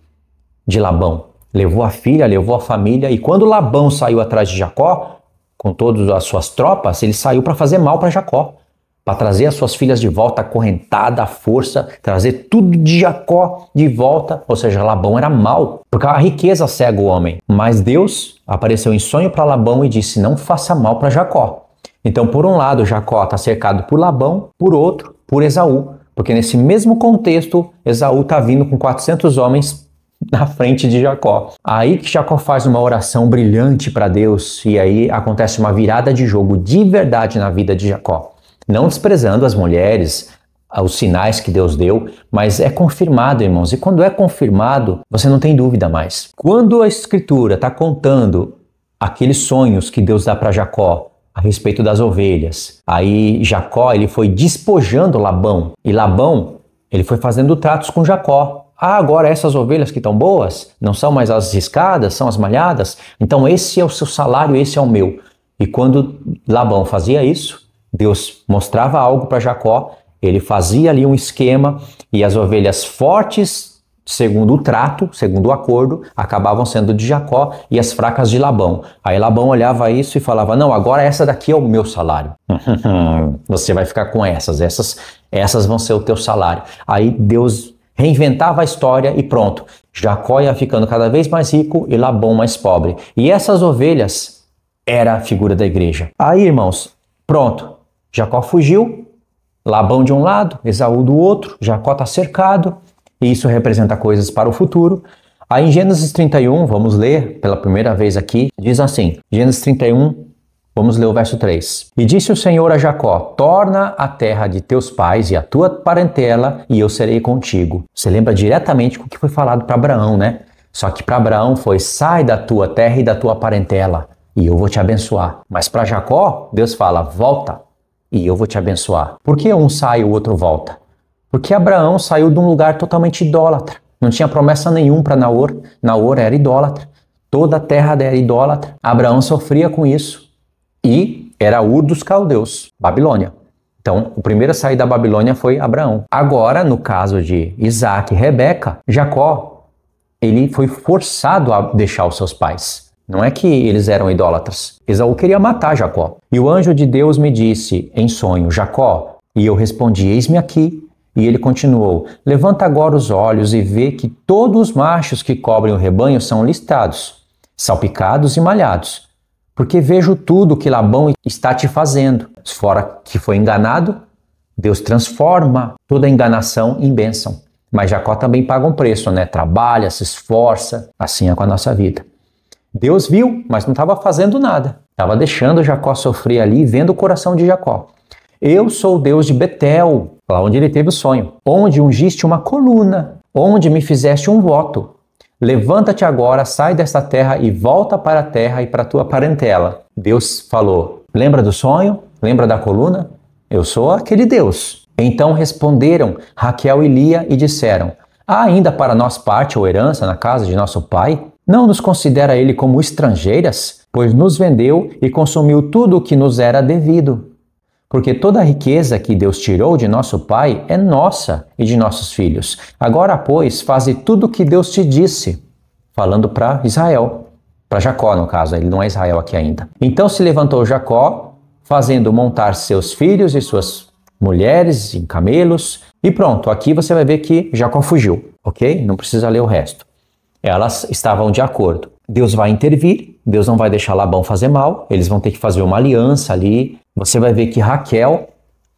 S1: de Labão. Levou a filha, levou a família, e quando Labão saiu atrás de Jacó, com todas as suas tropas, ele saiu para fazer mal para Jacó, para trazer as suas filhas de volta, acorrentada, à força, trazer tudo de Jacó de volta. Ou seja, Labão era mau, porque a riqueza cega o homem. Mas Deus apareceu em sonho para Labão e disse: não faça mal para Jacó. Então, por um lado, Jacó está cercado por Labão, por outro, por Esaú. Porque nesse mesmo contexto, Esaú está vindo com 400 homens na frente de Jacó. Aí que Jacó faz uma oração brilhante para Deus, e aí acontece uma virada de jogo de verdade na vida de Jacó. Não desprezando as mulheres, os sinais que Deus deu, mas é confirmado, irmãos. E quando é confirmado, você não tem dúvida mais. Quando a Escritura está contando aqueles sonhos que Deus dá para Jacó a respeito das ovelhas. Aí Jacó, ele foi despojando Labão, e Labão, ele foi fazendo tratos com Jacó. Ah, agora essas ovelhas que estão boas, não são mais as riscadas, são as malhadas? Então esse é o seu salário, esse é o meu. E quando Labão fazia isso, Deus mostrava algo para Jacó, ele fazia ali um esquema, e as ovelhas fortes, segundo o trato, segundo o acordo, acabavam sendo de Jacó e as fracas de Labão. Aí Labão olhava isso e falava, não, agora essa daqui é o meu salário. Você vai ficar com essas vão ser o teu salário. Aí Deus reinventava a história e pronto. Jacó ia ficando cada vez mais rico e Labão mais pobre. E essas ovelhas era a figura da igreja. Aí, irmãos, pronto. Jacó fugiu, Labão de um lado, Esaú do outro, Jacó está cercado. E isso representa coisas para o futuro. Aí em Gênesis 31, vamos ler pela primeira vez aqui, diz assim, Gênesis 31, vamos ler o verso 3. E disse o Senhor a Jacó, torna a terra de teus pais e a tua parentela, e eu serei contigo. Você lembra diretamente com o que foi falado para Abraão, né? Só que para Abraão foi, sai da tua terra e da tua parentela, e eu vou te abençoar. Mas para Jacó, Deus fala, volta, e eu vou te abençoar. Por que um sai e o outro volta? Porque Abraão saiu de um lugar totalmente idólatra. Não tinha promessa nenhuma para Naor. Naor era idólatra. Toda a terra era idólatra. Abraão sofria com isso. E era Ur dos Caldeus, Babilônia. Então, o primeiro a sair da Babilônia foi Abraão. Agora, no caso de Isaac e Rebeca, Jacó, ele foi forçado a deixar os seus pais. Não é que eles eram idólatras. Esaú queria matar Jacó. E o anjo de Deus me disse em sonho, Jacó, e eu respondi, eis-me aqui. E ele continuou, levanta agora os olhos e vê que todos os machos que cobrem o rebanho são listados, salpicados e malhados, porque vejo tudo que Labão está te fazendo. Fora que foi enganado, Deus transforma toda a enganação em bênção. Mas Jacó também paga um preço, né? Trabalha, se esforça, assim é com a nossa vida. Deus viu, mas não estava fazendo nada. Estava deixando Jacó sofrer ali, vendo o coração de Jacó. Eu sou o Deus de Betel, lá onde ele teve o sonho, onde ungiste uma coluna, onde me fizeste um voto. Levanta-te agora, sai desta terra e volta para a terra e para a tua parentela. Deus falou, lembra do sonho? Lembra da coluna? Eu sou aquele Deus. Então responderam Raquel e Lia e disseram, há ainda para nós parte ou herança na casa de nosso pai? Não nos considera ele como estrangeiras? Pois nos vendeu e consumiu tudo o que nos era devido. Porque toda a riqueza que Deus tirou de nosso pai é nossa e de nossos filhos. Agora, pois, faze tudo o que Deus te disse. Falando para Israel. Para Jacó, no caso. Ele não é Israel aqui ainda. Então se levantou Jacó, fazendo montar seus filhos e suas mulheres em camelos. E pronto, aqui você vai ver que Jacó fugiu. Ok? Não precisa ler o resto. Elas estavam de acordo. Deus vai intervir, Deus não vai deixar Labão fazer mal, eles vão ter que fazer uma aliança ali. Você vai ver que Raquel,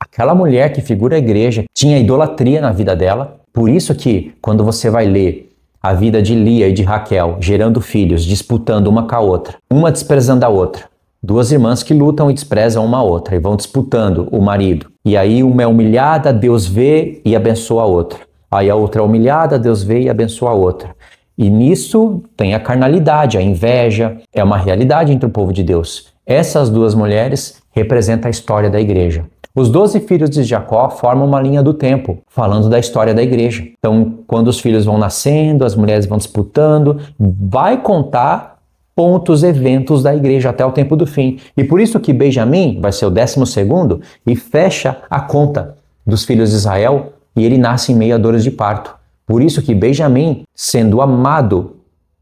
S1: aquela mulher que figura a igreja, tinha idolatria na vida dela. Por isso que, quando você vai ler a vida de Lia e de Raquel, gerando filhos, disputando uma com a outra, uma desprezando a outra, duas irmãs que lutam e desprezam uma a outra e vão disputando o marido. E aí uma é humilhada, Deus vê e abençoa a outra. Aí a outra é humilhada, Deus vê e abençoa a outra. E nisso tem a carnalidade, a inveja, é uma realidade entre o povo de Deus. Essas duas mulheres representam a história da igreja. Os 12 filhos de Jacó formam uma linha do tempo, falando da história da igreja. Então, quando os filhos vão nascendo, as mulheres vão disputando, vai contar pontos, eventos da igreja até o tempo do fim. E por isso que Benjamim vai ser o 12º e fecha a conta dos filhos de Israel e ele nasce em meio a dores de parto. Por isso que Benjamim, sendo amado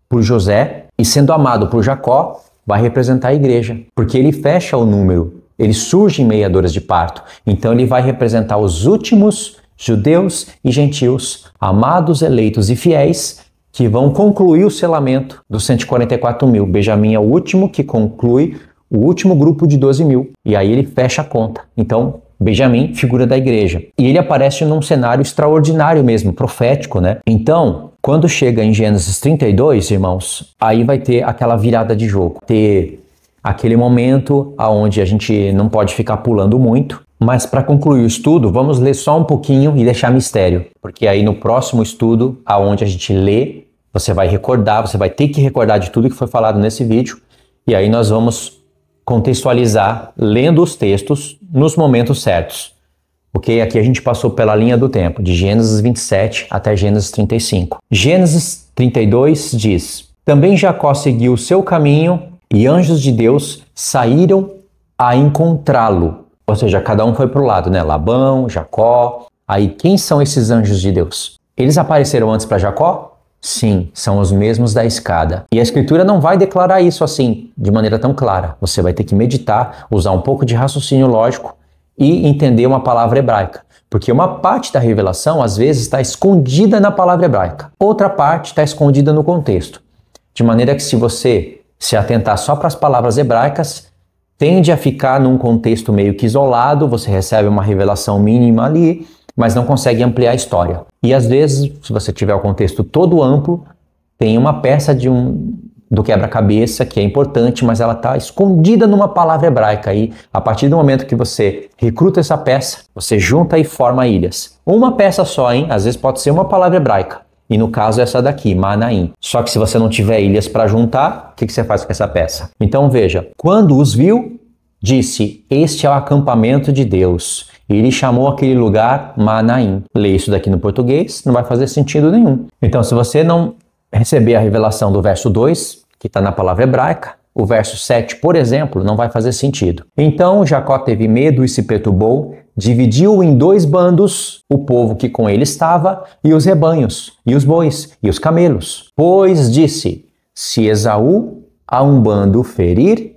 S1: por José e sendo amado por Jacó, vai representar a igreja. Porque ele fecha o número, ele surge em meio a dores de parto. Então ele vai representar os últimos judeus e gentios, amados, eleitos e fiéis, que vão concluir o selamento dos 144 mil. Benjamim é o último que conclui o último grupo de 12 mil. E aí ele fecha a conta. Então, Benjamim, figura da igreja. E ele aparece num cenário extraordinário mesmo, profético, né? Então, quando chega em Gênesis 32, irmãos, aí vai ter aquela virada de jogo. Ter aquele momento onde a gente não pode ficar pulando muito. Mas para concluir o estudo, vamos ler só um pouquinho e deixar mistério. Porque aí no próximo estudo, aonde a gente lê, você vai recordar, você vai ter que recordar de tudo que foi falado nesse vídeo. E aí nós vamos contextualizar lendo os textos nos momentos certos. Ok? Aqui a gente passou pela linha do tempo, de Gênesis 27 até Gênesis 35. Gênesis 32 diz: Também Jacó seguiu o seu caminho e anjos de Deus saíram a encontrá-lo. Ou seja, cada um foi para o lado, né? Labão, Jacó. Aí quem são esses anjos de Deus? Eles apareceram antes para Jacó? Sim, são os mesmos da escada. E a Escritura não vai declarar isso assim, de maneira tão clara. Você vai ter que meditar, usar um pouco de raciocínio lógico e entender uma palavra hebraica. Porque uma parte da revelação, às vezes, está escondida na palavra hebraica. Outra parte está escondida no contexto. De maneira que se você se atentar só para as palavras hebraicas, tende a ficar num contexto meio que isolado, você recebe uma revelação mínima ali, mas não consegue ampliar a história. E às vezes, se você tiver o contexto todo amplo, tem uma peça do quebra-cabeça que é importante, mas ela está escondida numa palavra hebraica. E a partir do momento que você recruta essa peça, você junta e forma ilhas. Uma peça só, hein? Às vezes pode ser uma palavra hebraica. E no caso essa daqui, Manaim. Só que se você não tiver ilhas para juntar, o que você faz com essa peça? Então veja, quando os viu, disse: Este é o acampamento de Deus. E ele chamou aquele lugar Manaim. Lê isso daqui no português, não vai fazer sentido nenhum. Então se você não receber a revelação do verso 2, que está na palavra hebraica, o verso 7, por exemplo, não vai fazer sentido. Então Jacó teve medo e se perturbou, dividiu em 2 bandos o povo que com ele estava, e os rebanhos, e os bois, e os camelos. Pois disse: Se Esaú a um bando ferir,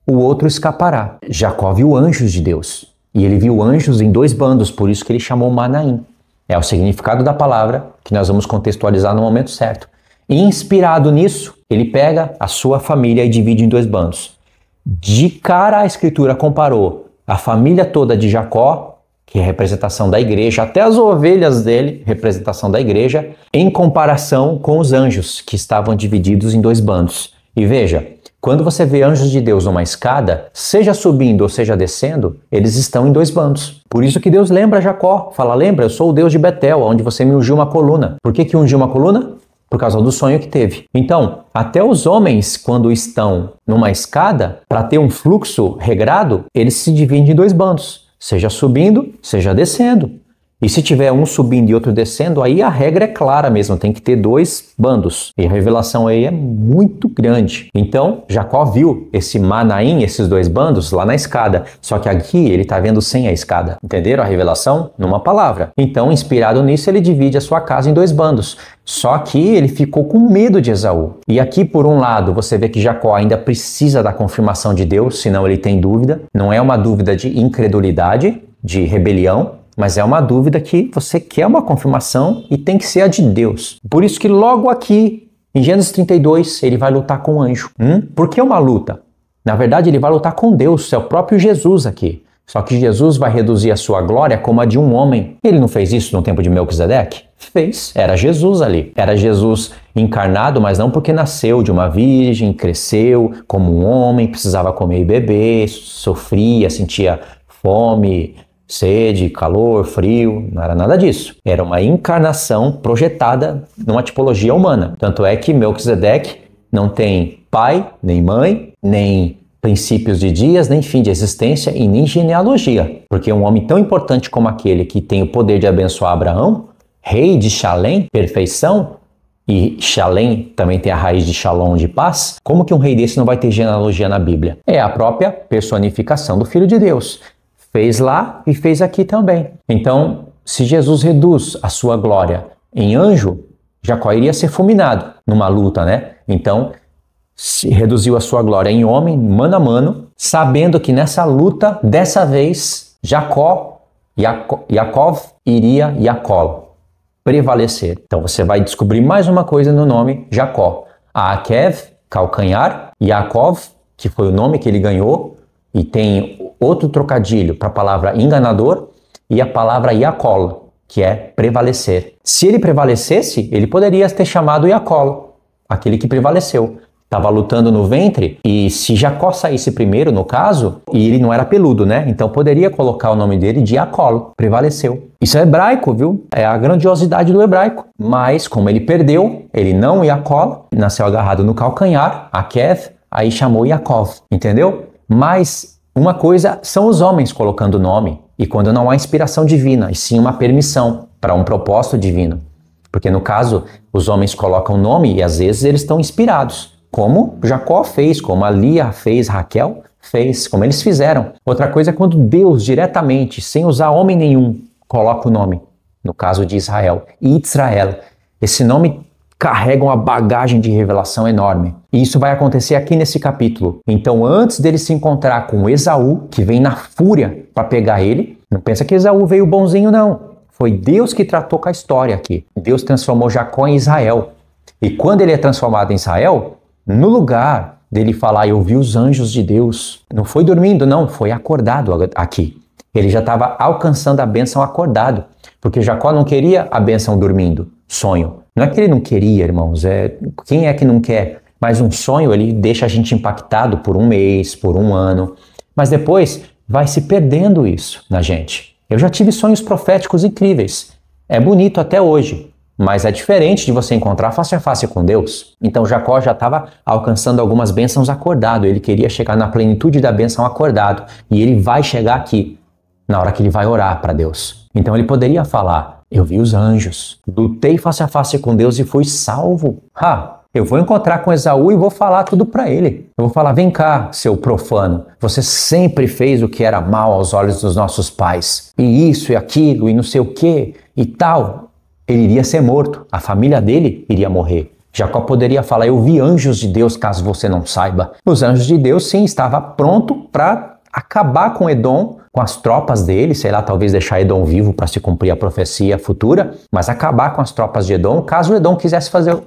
S1: o outro escapará. Jacó viu anjos de Deus, e ele viu anjos em 2 bandos, por isso que ele chamou Manaim. É o significado da palavra que nós vamos contextualizar no momento certo. E inspirado nisso, ele pega a sua família e divide em 2 bandos. De cara, a Escritura comparou a família toda de Jacó, que é a representação da igreja, até as ovelhas dele, representação da igreja, em comparação com os anjos, que estavam divididos em 2 bandos. E veja, quando você vê anjos de Deus numa escada, seja subindo ou seja descendo, eles estão em 2 bandos. Por isso que Deus lembra Jacó, fala: lembra, eu sou o Deus de Betel, onde você me ungiu uma coluna. Por que ungiu uma coluna? Por causa do sonho que teve. Então, até os homens, quando estão numa escada, para ter um fluxo regrado, eles se dividem em 2 bandos, seja subindo, seja descendo. E se tiver um subindo e outro descendo, aí a regra é clara mesmo, tem que ter 2 bandos. E a revelação aí é muito grande. Então, Jacó viu esse Manaim, esses 2 bandos, lá na escada. Só que aqui ele está vendo sem a escada. Entenderam a revelação? Numa palavra. Então, inspirado nisso, ele divide a sua casa em 2 bandos. Só que ele ficou com medo de Esaú. E aqui, por um lado, você vê que Jacó ainda precisa da confirmação de Deus, senão ele tem dúvida. Não é uma dúvida de incredulidade, de rebelião, mas é uma dúvida que você quer uma confirmação e tem que ser a de Deus. Por isso que logo aqui, em Gênesis 32, ele vai lutar com o anjo. Por que uma luta? Na verdade, ele vai lutar com Deus, é o próprio Jesus aqui. Só que Jesus vai reduzir a sua glória como a de um homem. Ele não fez isso no tempo de Melquisedeque? Fez. Era Jesus ali. Era Jesus encarnado, mas não porque nasceu de uma virgem, cresceu como um homem, precisava comer e beber, sofria, sentia fome, sede, calor, frio, não era nada disso. Era uma encarnação projetada numa tipologia humana. Tanto é que Melquisedeque não tem pai, nem mãe, nem princípios de dias, nem fim de existência e nem genealogia. Porque um homem tão importante como aquele que tem o poder de abençoar Abraão, rei de Shalem, perfeição, e Shalem também tem a raiz de Shalom, de paz, como que um rei desse não vai ter genealogia na Bíblia? É a própria personificação do Filho de Deus. Fez lá e fez aqui também. Então, se Jesus reduz a sua glória em anjo, Jacó iria ser fulminado numa luta, né? Então, se reduziu a sua glória em homem, mano a mano, sabendo que nessa luta, dessa vez, Jacó iria Jacó prevalecer. Então, você vai descobrir mais uma coisa no nome Jacó. Akev, calcanhar, Yaakov, que foi o nome que ele ganhou, e tem outro trocadilho para a palavra enganador, e a palavra Iacol, que é prevalecer. Se ele prevalecesse, ele poderia ter chamado Iacol, aquele que prevaleceu. Estava lutando no ventre, e se Jacó saísse primeiro, no caso, e ele não era peludo, né? Então poderia colocar o nome dele de Iacol, prevaleceu. Isso é hebraico, viu? É a grandiosidade do hebraico. Mas, como ele perdeu, ele não Iacol, nasceu agarrado no calcanhar, Akev, aí chamou Yaakov, entendeu? Mas uma coisa são os homens colocando nome, e quando não há inspiração divina, e sim uma permissão para um propósito divino. Porque no caso, os homens colocam nome e às vezes eles estão inspirados, como Jacó fez, como a Lia fez, Raquel fez, como eles fizeram. Outra coisa é quando Deus diretamente, sem usar homem nenhum, coloca o nome, no caso de Israel, Israel. Esse nome carrega uma bagagem de revelação enorme. E isso vai acontecer aqui nesse capítulo. Então, antes dele se encontrar com Esaú, que vem na fúria para pegar ele, não pensa que Esaú veio bonzinho, não. Foi Deus que tratou com a história aqui. Deus transformou Jacó em Israel. E quando ele é transformado em Israel, no lugar dele falar, eu vi os anjos de Deus, não foi dormindo, não, foi acordado aqui. Ele já estava alcançando a bênção acordado, porque Jacó não queria a bênção dormindo, sonho. Não é que ele não queria, irmãos, quem é que não quer? Mas um sonho, ele deixa a gente impactado por um mês, por um ano, mas depois vai se perdendo isso na gente. Eu já tive sonhos proféticos incríveis, é bonito até hoje, mas é diferente de você encontrar face a face com Deus. Então Jacó já estava alcançando algumas bênçãos acordado, ele queria chegar na plenitude da bênção acordado, e ele vai chegar aqui, na hora que ele vai orar para Deus. Então ele poderia falar, eu vi os anjos, lutei face a face com Deus e fui salvo. Eu vou encontrar com Esaú e vou falar tudo para ele. Eu vou falar, vem cá, seu profano, você sempre fez o que era mal aos olhos dos nossos pais. E isso e aquilo e não sei o que e tal. Ele iria ser morto, a família dele iria morrer. Jacó poderia falar, eu vi anjos de Deus, caso você não saiba. Os anjos de Deus, sim, estava pronto para acabar com Edom, com as tropas dele, sei lá, talvez deixar Edom vivo para se cumprir a profecia futura, mas acabar com as tropas de Edom, caso Edom quisesse fazer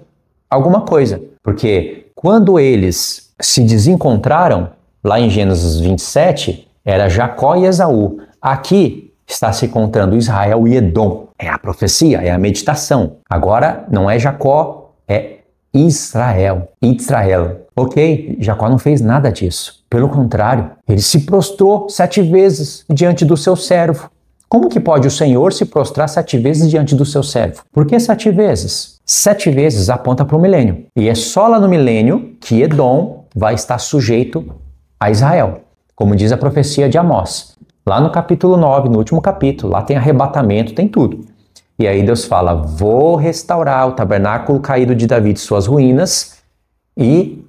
S1: alguma coisa. Porque quando eles se desencontraram, lá em Gênesis 27, era Jacó e Esaú. Aqui está se encontrando Israel e Edom. É a profecia, é a meditação. Agora não é Jacó, é Israel. Ok, Jacó não fez nada disso. Pelo contrário, ele se prostrou 7 vezes diante do seu servo. Como que pode o Senhor se prostrar 7 vezes diante do seu servo? Por que 7 vezes? 7 vezes aponta para o milênio. E é só lá no milênio que Edom vai estar sujeito a Israel. Como diz a profecia de Amós. Lá no capítulo 9, no último capítulo, lá tem arrebatamento, tem tudo. E aí Deus fala, vou restaurar o tabernáculo caído de Davi de suas ruínas e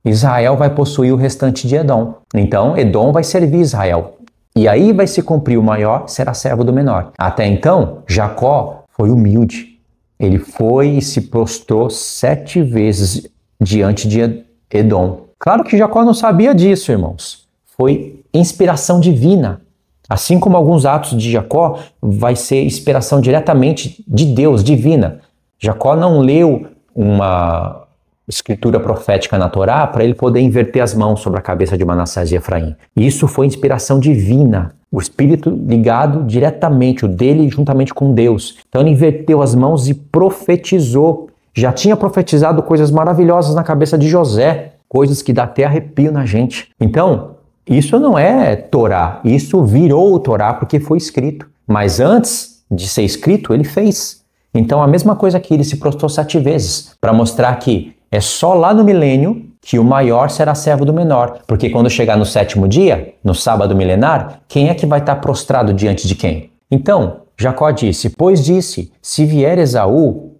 S1: Israel vai possuir o restante de Edom. Então, Edom vai servir Israel. E aí vai se cumprir o maior, será servo do menor. Até então, Jacó foi humilde. Ele foi e se prostrou 7 vezes diante de Edom. Claro que Jacó não sabia disso, irmãos. Foi inspiração divina. Assim como alguns atos de Jacó, vai ser inspiração diretamente de Deus, divina. Jacó não leu uma escritura profética na Torá para ele poder inverter as mãos sobre a cabeça de Manassés e Efraim. Isso foi inspiração divina. O espírito ligado diretamente, o dele juntamente com Deus. Então ele inverteu as mãos e profetizou. Já tinha profetizado coisas maravilhosas na cabeça de José, coisas que dá até arrepio na gente. Então, isso não é Torá, isso virou o Torá porque foi escrito. Mas antes de ser escrito, ele fez. Então a mesma coisa que ele se prostrou 7 vezes, para mostrar que é só lá no milênio que o maior será servo do menor. Porque quando chegar no 7º dia, no sábado milenar, quem é que vai estar prostrado diante de quem? Então, Jacó disse, pois disse, se vier Esaú,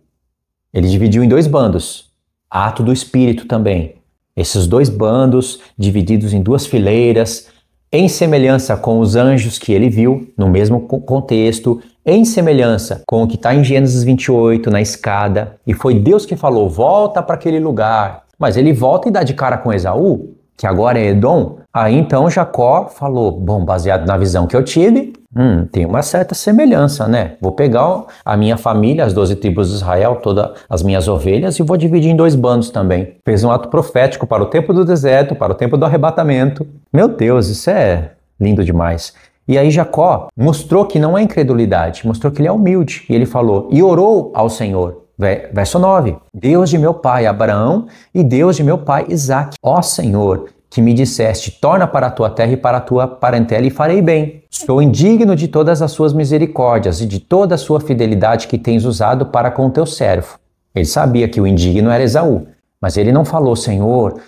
S1: ele dividiu em 2 bandos, ato do espírito também. Esses 2 bandos, divididos em 2 fileiras, em semelhança com os anjos que ele viu, no mesmo contexto, em semelhança com o que está em Gênesis 28, na escada. E foi Deus que falou, volta para aquele lugar. Mas ele volta e dá de cara com Esaú, que agora é Edom. Aí então Jacó falou, bom, baseado na visão que eu tive, tem uma certa semelhança, né? Vou pegar a minha família, as 12 tribos de Israel, todas as minhas ovelhas, e vou dividir em 2 bandos também. Fez um ato profético para o tempo do deserto, para o tempo do arrebatamento. Meu Deus, isso é lindo demais. E aí Jacó mostrou que não é incredulidade, mostrou que ele é humilde. E ele falou, e orou ao Senhor. Verso 9, Deus de meu pai Abraão e Deus de meu pai Isaque. Ó Senhor, que me disseste, torna para a tua terra e para a tua parentela e farei bem. Sou indigno de todas as suas misericórdias e de toda a sua fidelidade que tens usado para com o teu servo. Ele sabia que o indigno era Esaú, mas ele não falou, Senhor,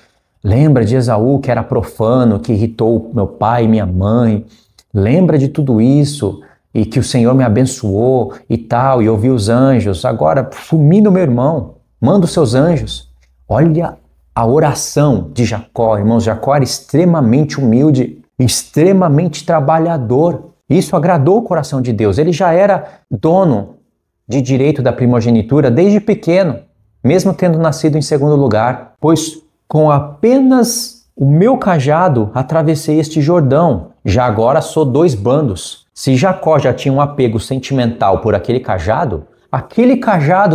S1: Lembra de Esaú, que era profano, que irritou meu pai e minha mãe? Lembra de tudo isso e que o Senhor me abençoou e tal, e eu vi os anjos. Agora, fulmina o meu irmão, manda os seus anjos. Olha a oração de Jacó, irmãos. Jacó era extremamente humilde, extremamente trabalhador. Isso agradou o coração de Deus. Ele já era dono de direito da primogenitura desde pequeno, mesmo tendo nascido em segundo lugar. Pois com apenas o meu cajado atravessei este Jordão. Já agora sou 2 bandos. Se Jacó já tinha um apego sentimental por aquele cajado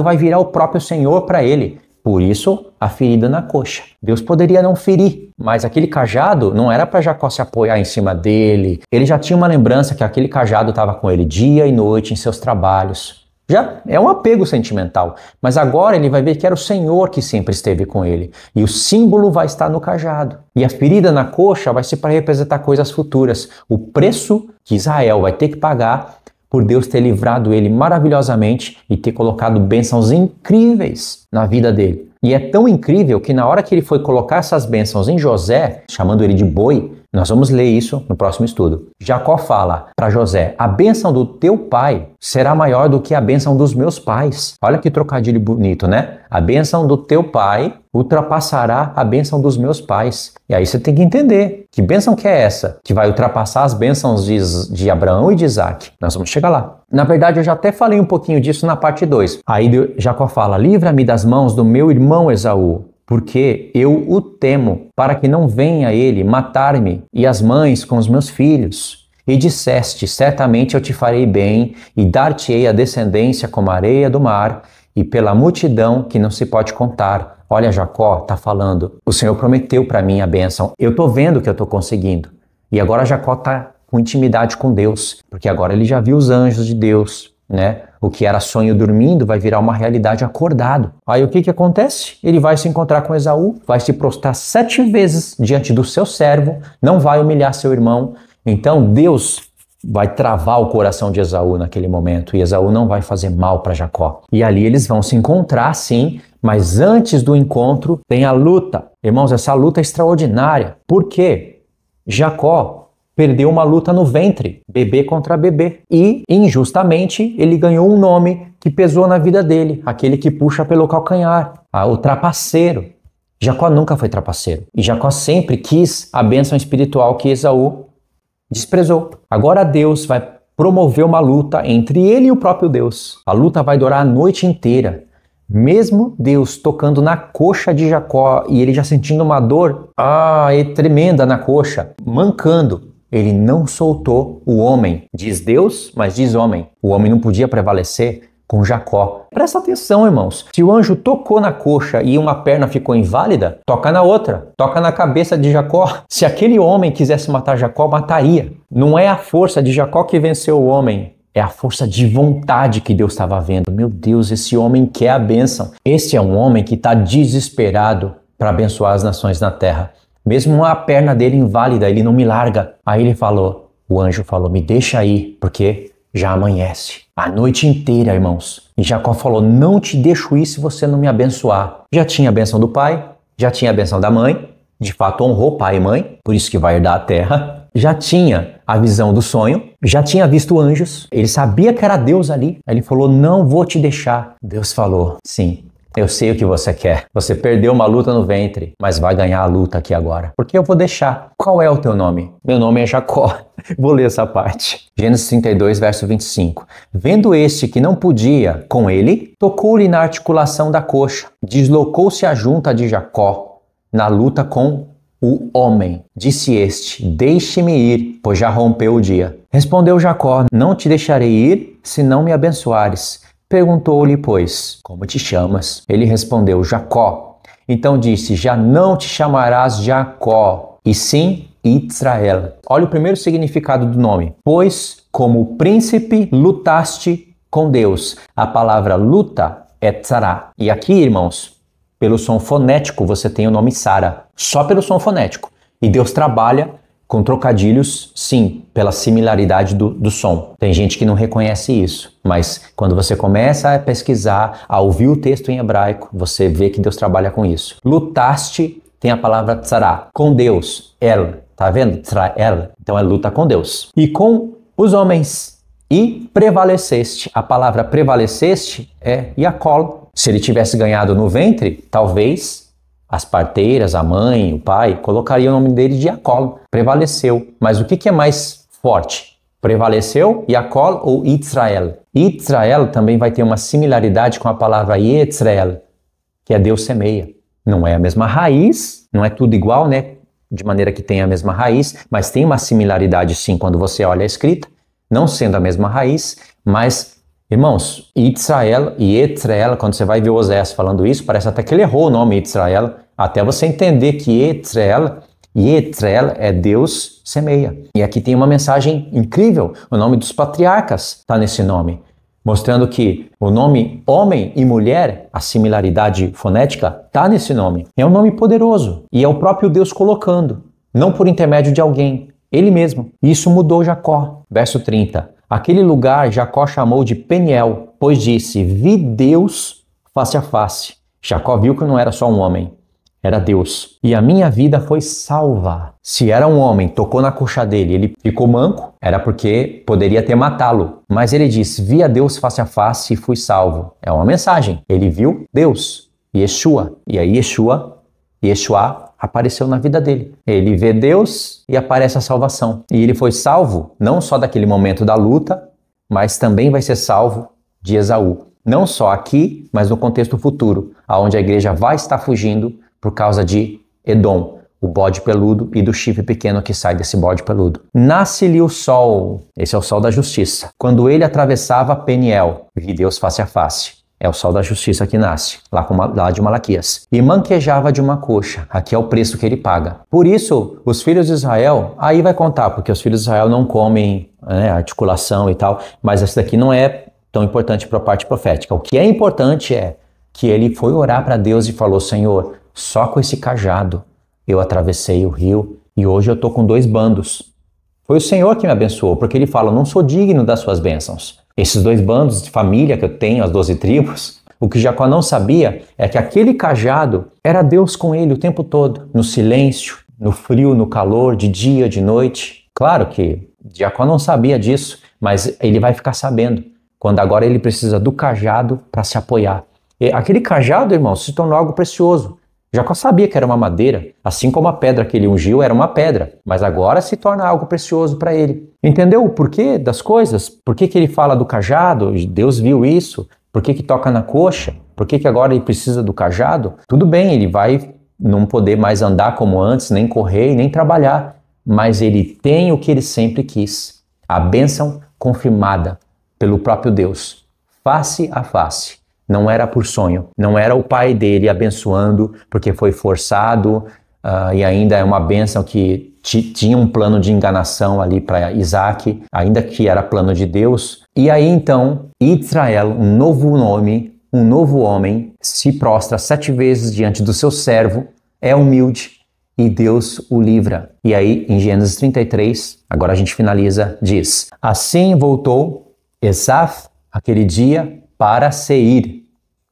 S1: vai virar o próprio Senhor para ele. Por isso, a ferida na coxa. Deus poderia não ferir, mas aquele cajado não era para Jacó se apoiar em cima dele. Ele já tinha uma lembrança que aquele cajado estava com ele dia e noite em seus trabalhos. Já é um apego sentimental, mas agora ele vai ver que era o Senhor que sempre esteve com ele. E o símbolo vai estar no cajado. E a ferida na coxa vai ser para representar coisas futuras. O preço que Israel vai ter que pagar por Deus ter livrado ele maravilhosamente e ter colocado bênçãos incríveis na vida dele. E é tão incrível que na hora que ele foi colocar essas bênçãos em José, chamando ele de boi, nós vamos ler isso no próximo estudo. Jacó fala para José: a bênção do teu pai será maior do que a bênção dos meus pais. Olha que trocadilho bonito, né? A bênção do teu pai ultrapassará a bênção dos meus pais. E aí você tem que entender, que bênção que é essa? Que vai ultrapassar as bênçãos de Abraão e de Isaac. Nós vamos chegar lá. Na verdade, eu já até falei um pouquinho disso na parte 2. Aí Jacó fala: livra-me das mãos do meu irmão Esaú, porque eu o temo, para que não venha ele matar-me e as mães com os meus filhos. E disseste: certamente eu te farei bem e dar-te-ei a descendência como a areia do mar e pela multidão que não se pode contar. Olha, Jacó está falando, o Senhor prometeu para mim a bênção. Eu estou vendo que eu estou conseguindo. E agora Jacó está com intimidade com Deus, porque agora ele já viu os anjos de Deus, né? O que era sonho dormindo vai virar uma realidade acordado. Aí o que acontece? Ele vai se encontrar com Esaú, vai se prostrar 7 vezes diante do seu servo, não vai humilhar seu irmão. Então Deus vai travar o coração de Esaú naquele momento, e Esaú não vai fazer mal para Jacó. E ali eles vão se encontrar, sim, mas antes do encontro tem a luta. Irmãos, essa luta é extraordinária. Por quê? Jacó perdeu uma luta no ventre, bebê contra bebê. E, injustamente, ele ganhou um nome que pesou na vida dele, aquele que puxa pelo calcanhar, o trapaceiro. Jacó nunca foi trapaceiro. E Jacó sempre quis a bênção espiritual que Esaú desprezou. Agora Deus vai promover uma luta entre ele e o próprio Deus. A luta vai durar a noite inteira. Mesmo Deus tocando na coxa de Jacó e ele já sentindo uma dor tremenda na coxa, mancando, ele não soltou o homem. Diz Deus, mas diz homem. O homem não podia prevalecer com Jacó. Presta atenção, irmãos. Se o anjo tocou na coxa e uma perna ficou inválida, toca na outra. Toca na cabeça de Jacó. Se aquele homem quisesse matar Jacó, mataria. Não é a força de Jacó que venceu o homem. É a força de vontade que Deus estava vendo. Meu Deus, esse homem quer a bênção. Esse é um homem que está desesperado para abençoar as nações na terra. Mesmo a perna dele inválida, ele não me larga. Aí ele falou, o anjo falou, me deixa aí, porque já amanhece. A noite inteira, irmãos. E Jacó falou, não te deixo ir se você não me abençoar. Já tinha a bênção do pai, já tinha a bênção da mãe. De fato, honrou pai e mãe, por isso que vai herdar a terra. Já tinha a visão do sonho, já tinha visto anjos. Ele sabia que era Deus ali. Aí ele falou, não vou te deixar. Deus falou, sim. Eu sei o que você quer. Você perdeu uma luta no ventre, mas vai ganhar a luta aqui agora. Porque eu vou deixar. Qual é o teu nome? Meu nome é Jacó. Vou ler essa parte. Gênesis 32, verso 25. Vendo este que não podia com ele, tocou-lhe na articulação da coxa. Deslocou-se a junta de Jacó na luta com o homem. Disse este, deixe-me ir, pois já rompeu o dia. Respondeu Jacó, não te deixarei ir, se não me abençoares. Perguntou-lhe, pois, como te chamas? Ele respondeu, Jacó. Então disse, já não te chamarás Jacó, e sim Israel. Olha o primeiro significado do nome. Pois, como príncipe, lutaste com Deus. A palavra luta é tzará. E aqui, irmãos, pelo som fonético, você tem o nome Sara. Só pelo som fonético. E Deus trabalha com trocadilhos, sim, pela similaridade do som. Tem gente que não reconhece isso, mas quando você começa a pesquisar, a ouvir o texto em hebraico, você vê que Deus trabalha com isso. Lutaste tem a palavra tzara, com Deus, El, tá vendo? Tzrael, então é luta com Deus. E com os homens, e prevaleceste. A palavra prevaleceste é Jacol. Se ele tivesse ganhado no ventre, talvez as parteiras, a mãe, o pai, colocariam o nome dele de Jacol. Prevaleceu. Mas o que é mais forte? Prevaleceu, Jacol ou Israel? Israel também vai ter uma similaridade com a palavra Yetzreel, que é Deus semeia. Não é a mesma raiz, não é tudo igual, né? De maneira que tem a mesma raiz, mas tem uma similaridade sim quando você olha a escrita, não sendo a mesma raiz, mas, irmãos, Israel e Yetzreel, quando você vai ver Oséias falando isso, parece até que ele errou o nome Israel, até você entender que Yetzreel é Deus semeia. E aqui tem uma mensagem incrível, o nome dos patriarcas está nesse nome, mostrando que o nome homem e mulher, a similaridade fonética, está nesse nome. É um nome poderoso e é o próprio Deus colocando, não por intermédio de alguém, ele mesmo. Isso mudou Jacó. Verso 30. Aquele lugar Jacó chamou de Peniel, pois disse, vi Deus face a face. Jacó viu que não era só um homem, era Deus. E a minha vida foi salva. Se era um homem, tocou na coxa dele, ele ficou manco, era porque poderia ter matá-lo. Mas ele disse, vi a Deus face a face e fui salvo. É uma mensagem. Ele viu Deus, Yeshua. E aí Yeshua apareceu na vida dele. Ele vê Deus e aparece a salvação. E ele foi salvo, não só daquele momento da luta, mas também vai ser salvo de Esaú. Não só aqui, mas no contexto futuro, onde a igreja vai estar fugindo por causa de Edom, o bode peludo e do chifre pequeno que sai desse bode peludo. Nasce-lhe o sol, esse é o sol da justiça. Quando ele atravessava Peniel, vi Deus face a face. É o sol da justiça que nasce, lá de Malaquias. E manquejava de uma coxa. Aqui é o preço que ele paga. Por isso, os filhos de Israel, aí vai contar, porque os filhos de Israel não comem articulação e tal, mas essa daqui não é tão importante para a parte profética. O que é importante é que ele foi orar para Deus e falou, Senhor, só com esse cajado eu atravessei o rio e hoje eu estou com 2 bandos. Foi o Senhor que me abençoou, porque ele fala, não sou digno das suas bênçãos. Esses 2 bandos de família que eu tenho, as 12 tribos, o que Jacó não sabia é que aquele cajado era Deus com ele o tempo todo, no silêncio, no frio, no calor, de dia, de noite. Claro que Jacó não sabia disso, mas ele vai ficar sabendo, quando agora ele precisa do cajado para se apoiar. E aquele cajado, irmão, se tornou algo precioso. Jacó sabia que era uma madeira, assim como a pedra que ele ungiu era uma pedra, mas agora se torna algo precioso para ele. Entendeu o porquê das coisas? Por que ele fala do cajado? Deus viu isso. Por que toca na coxa? Por que agora ele precisa do cajado? Tudo bem, ele vai não poder mais andar como antes, nem correr e nem trabalhar, mas ele tem o que ele sempre quis. A bênção confirmada pelo próprio Deus, face a face. Não era por sonho, não era o pai dele abençoando porque foi forçado e ainda é uma bênção que tinha um plano de enganação ali para Isaac, ainda que era plano de Deus. E aí então, Israel, um novo nome, um novo homem, se prostra 7 vezes diante do seu servo, é humilde e Deus o livra. E aí em Gênesis 33, agora a gente finaliza, diz, assim voltou Esaf aquele dia para Seir,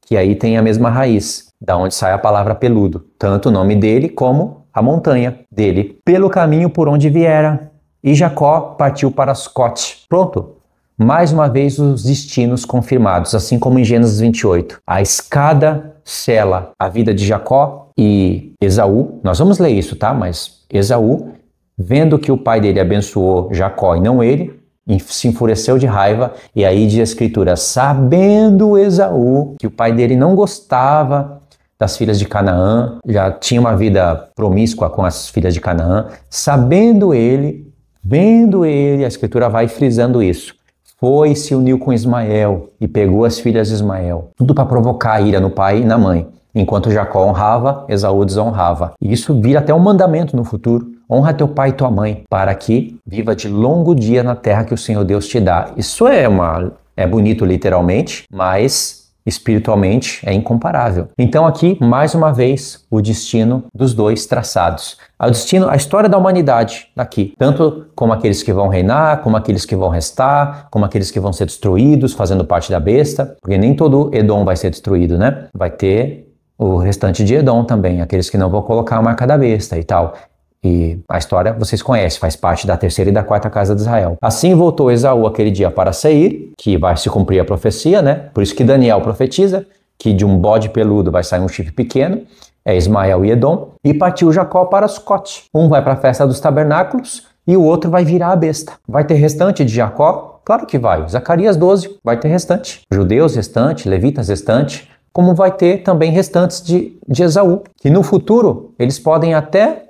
S1: que aí tem a mesma raiz, da onde sai a palavra peludo, tanto o nome dele como a montanha dele, pelo caminho por onde viera. E Jacó partiu para Sucote. Pronto, mais uma vez os destinos confirmados, assim como em Gênesis 28. A escada sela a vida de Jacó e Esaú, nós vamos ler isso, tá? Mas Esaú, vendo que o pai dele abençoou Jacó e não ele, se enfureceu de raiva, e aí diz a escritura, sabendo Esaú que o pai dele não gostava das filhas de Canaã, já tinha uma vida promíscua com as filhas de Canaã, sabendo ele, vendo ele, a escritura vai frisando isso, foi e se uniu com Ismael e pegou as filhas de Ismael, tudo para provocar a ira no pai e na mãe. Enquanto Jacó honrava, Esaú desonrava. E isso vira até um mandamento no futuro. Honra teu pai e tua mãe, para que viva de longo dia na terra que o Senhor Deus te dá. Isso é bonito literalmente, mas espiritualmente é incomparável. Então aqui, mais uma vez, o destino dos 2 traçados. A história da humanidade aqui, tanto como aqueles que vão reinar, como aqueles que vão restar, como aqueles que vão ser destruídos, fazendo parte da besta, porque nem todo Edom vai ser destruído, né? Vai ter o restante de Edom também, aqueles que não vão colocar a marca da besta e tal. E a história vocês conhecem, faz parte da terceira e da quarta casa de Israel. Assim voltou Esaú aquele dia para Seir, que vai se cumprir a profecia, né? Por isso que Daniel profetiza que de um bode peludo vai sair um chifre pequeno, é Ismael e Edom, e partiu Jacó para Sucote. Um vai para a festa dos tabernáculos e o outro vai virar a besta. Vai ter restante de Jacó? Claro que vai. Zacarias 12 vai ter restante. Judeus restante, levitas restante, como vai ter também restantes de Esaú, que no futuro eles podem até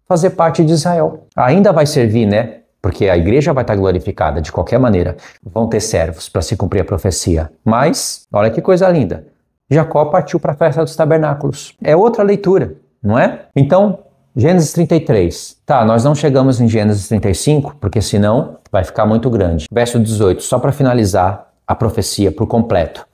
S1: fazer parte de Israel. Ainda vai servir, né? Porque a igreja vai estar glorificada de qualquer maneira. Vão ter servos para se cumprir a profecia. Mas, olha que coisa linda. Jacó partiu para a festa dos tabernáculos. É outra leitura, não é? Então, Gênesis 33. Tá, nós não chegamos em Gênesis 35, porque senão vai ficar muito grande. Verso 18, só para finalizar a profecia por completo.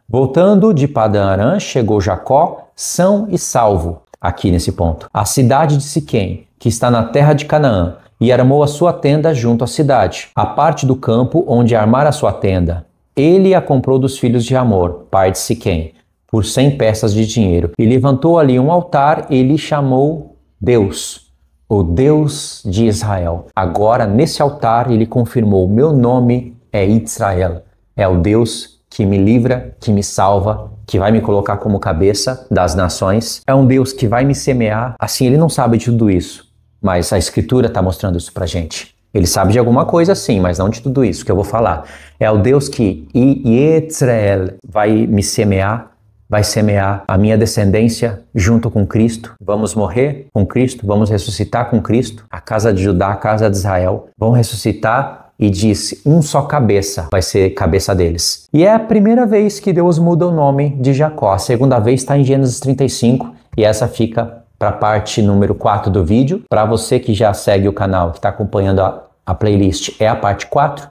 S1: Voltando de Padã Arã, chegou Jacó, são e salvo, aqui nesse ponto, a cidade de Siquém, que está na terra de Canaã, e armou a sua tenda junto à cidade, a parte do campo onde armara a sua tenda. Ele a comprou dos filhos de Amor, pai de Siquém, por 100 peças de dinheiro, e levantou ali um altar e lhe chamou Deus, o Deus de Israel. Agora, nesse altar, ele confirmou, meu nome é Israel, é o Deus que me livra, que me salva, que vai me colocar como cabeça das nações. É um Deus que vai me semear. Assim, ele não sabe de tudo isso, mas a Escritura está mostrando isso pra gente. Ele sabe de alguma coisa sim, mas não de tudo isso que eu vou falar. É o Deus que Israel vai me semear, vai semear a minha descendência junto com Cristo. Vamos morrer com Cristo, vamos ressuscitar com Cristo. A casa de Judá, a casa de Israel, vão ressuscitar. E disse, um só cabeça vai ser cabeça deles. E é a primeira vez que Deus muda o nome de Jacó. A segunda vez está em Gênesis 35 e essa fica para a parte número 4 do vídeo. Para você que já segue o canal, que está acompanhando a playlist, é a parte 4.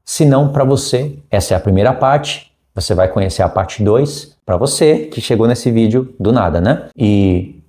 S1: Se não, para você, essa é a primeira parte. Você vai conhecer a parte 2. Para você que chegou nesse vídeo do nada, né? E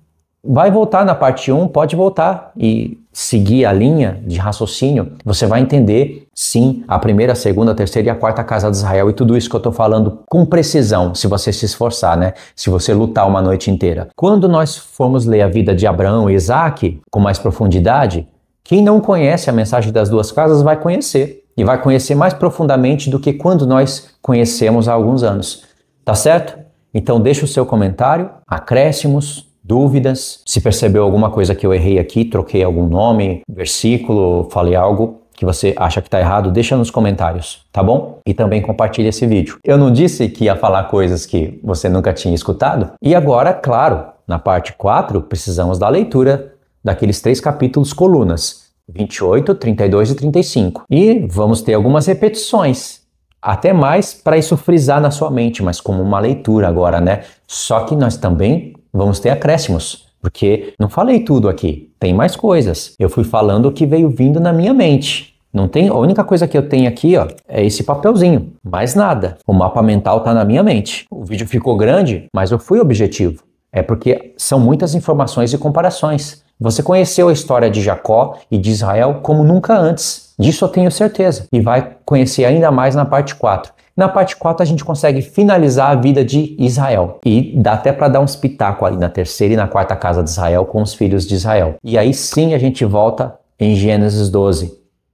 S1: vai voltar na parte 1, pode voltar e seguir a linha de raciocínio, você vai entender, sim, a primeira, a segunda, a terceira e a quarta casa de Israel e tudo isso que eu estou falando com precisão, se você se esforçar, né? Se você lutar uma noite inteira. Quando nós formos ler a vida de Abraão e Isaac com mais profundidade, quem não conhece a mensagem das duas casas vai conhecer. E vai conhecer mais profundamente do que quando nós conhecemos há alguns anos. Tá certo? Então deixa o seu comentário, acréscimos, dúvidas, se percebeu alguma coisa que eu errei aqui, troquei algum nome, versículo, falei algo que você acha que está errado, deixa nos comentários, tá bom? E também compartilha esse vídeo. Eu não disse que ia falar coisas que você nunca tinha escutado? E agora, claro, na parte 4, precisamos da leitura daqueles 3 capítulos colunas, 28, 32 e 35. E vamos ter algumas repetições, até mais para isso frisar na sua mente, mas como uma leitura agora, né? Só que nós também vamos ter acréscimos, porque não falei tudo aqui, tem mais coisas. Eu fui falando o que veio vindo na minha mente. Não tem, a única coisa que eu tenho aqui, ó, é esse papelzinho, mais nada. O mapa mental tá na minha mente. O vídeo ficou grande, mas eu fui objetivo. É porque são muitas informações e comparações. Você conheceu a história de Jacó e de Israel como nunca antes. Disso eu tenho certeza. E vai conhecer ainda mais na parte 4. Na parte 4 a gente consegue finalizar a vida de Israel. E dá até para dar um espetáculo ali na terceira e na quarta casa de Israel com os filhos de Israel. E aí sim a gente volta em Gênesis 12.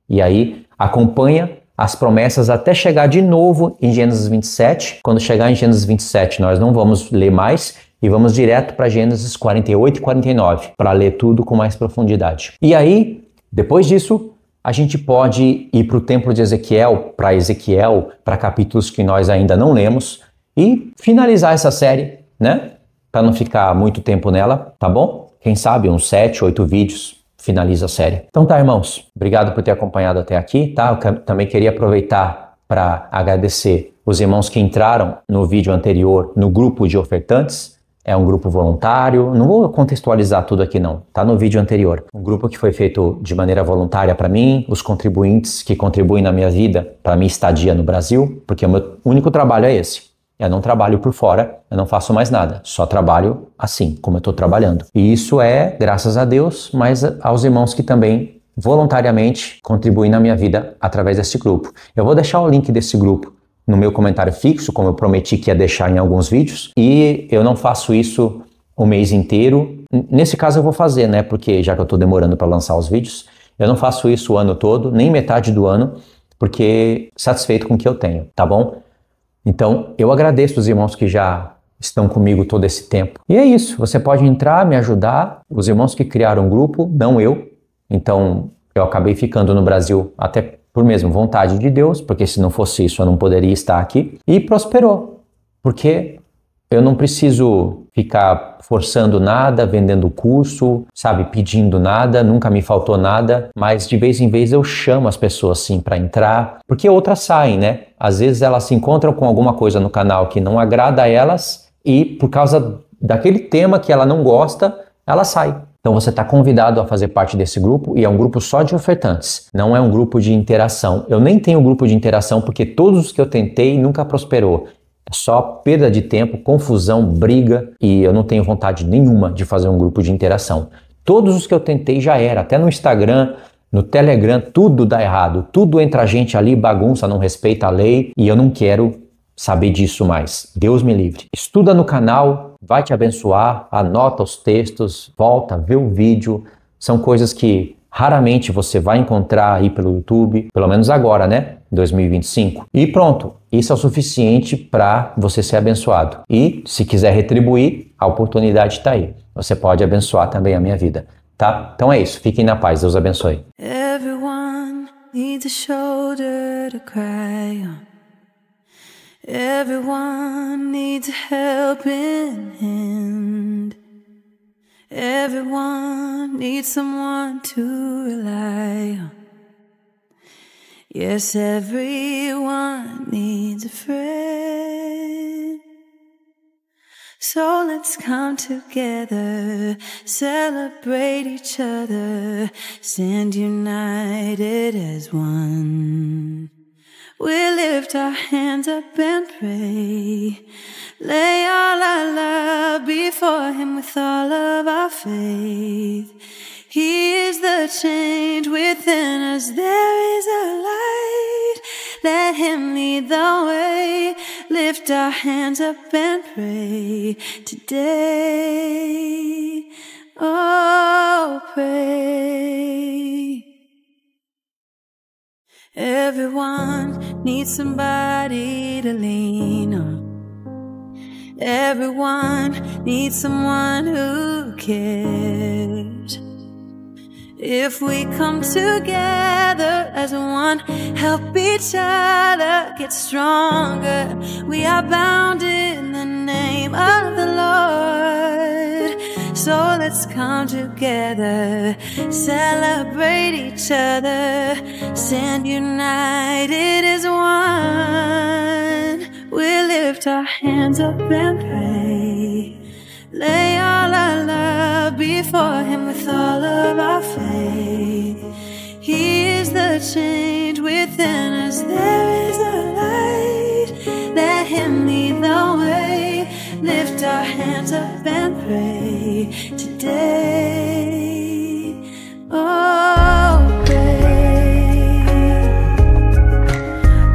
S1: E aí acompanha as promessas até chegar de novo em Gênesis 27. Quando chegar em Gênesis 27 nós não vamos ler mais e vamos direto para Gênesis 48 e 49 para ler tudo com mais profundidade. E aí, depois disso, a gente pode ir para o templo de Ezequiel, para capítulos que nós ainda não lemos e finalizar essa série, né? Para não ficar muito tempo nela, tá bom? Quem sabe uns 7, 8 vídeos finaliza a série. Então tá, irmãos. Obrigado por ter acompanhado até aqui, tá? Eu também queria aproveitar para agradecer os irmãos que entraram no vídeo anterior no grupo de ofertantes. É um grupo voluntário, não vou contextualizar tudo aqui não, tá no vídeo anterior. Um grupo que foi feito de maneira voluntária para mim, os contribuintes que contribuem na minha vida, para minha estadia no Brasil, porque o meu único trabalho é esse. Eu não trabalho por fora, eu não faço mais nada, só trabalho assim, como eu estou trabalhando. E isso é, graças a Deus, mas aos irmãos que também voluntariamente contribuem na minha vida através desse grupo. Eu vou deixar o link desse grupo no meu comentário fixo, como eu prometi que ia deixar em alguns vídeos, e eu não faço isso o mês inteiro. Nesse caso eu vou fazer, né? Porque já que eu tô demorando para lançar os vídeos, eu não faço isso o ano todo, nem metade do ano, porque satisfeito com o que eu tenho, tá bom? Então, eu agradeço os irmãos que já estão comigo todo esse tempo. E é isso, você pode entrar, me ajudar. Os irmãos que criaram um grupo, não eu. Então, eu acabei ficando no Brasil até por mesmo vontade de Deus, porque se não fosse isso eu não poderia estar aqui. E prosperou, porque eu não preciso ficar forçando nada, vendendo curso, sabe, pedindo nada, nunca me faltou nada, mas de vez em vez eu chamo as pessoas sim para entrar, porque outras saem, né? Às vezes elas se encontram com alguma coisa no canal que não agrada a elas e por causa daquele tema que ela não gosta, ela sai. Então você está convidado a fazer parte desse grupo e é um grupo só de ofertantes, não é um grupo de interação. Eu nem tenho grupo de interação porque todos os que eu tentei nunca prosperou. É só perda de tempo, confusão, briga e eu não tenho vontade nenhuma de fazer um grupo de interação. Todos os que eu tentei já era, até no Instagram, no Telegram, tudo dá errado. Tudo entra gente ali, bagunça, não respeita a lei e eu não quero saber disso mais. Deus me livre. Estuda no canal, vai te abençoar, anota os textos, volta, vê o vídeo. São coisas que raramente você vai encontrar aí pelo YouTube, pelo menos agora, né? 2025. E pronto, isso é o suficiente para você ser abençoado. E se quiser retribuir, a oportunidade está aí. Você pode abençoar também a minha vida, tá? Então é isso, fiquem na paz, Deus abençoe.
S2: Everyone needs a shoulder to cry on. Everyone needs a helping hand. Everyone needs someone to rely on. Yes, everyone needs a friend. So let's come together, celebrate each other, stand united as one. We'll lift our hands up and pray, lay all our love before Him with all of our faith. He is the change within us, there is a light. Let Him lead the way, lift our hands up and pray today. Oh, pray. Everyone needs somebody to lean on. Everyone needs someone who cares. If we come together as one, help each other get stronger, we are bound in the name of the Lord. So let's come together, celebrate each other, stand united as one. We'll lift our hands up and pray, lay all our love before Him with all of our faith. He is the change within us, there is a light. Let Him lead the way, lift our hands up and pray today. Oh, pray.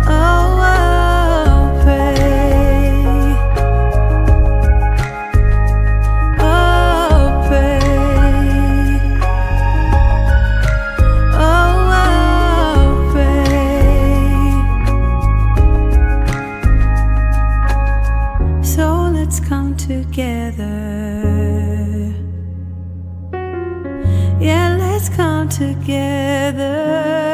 S2: Oh, pray. Oh, pray. Oh, pray. So let's come together. Yeah, let's come together.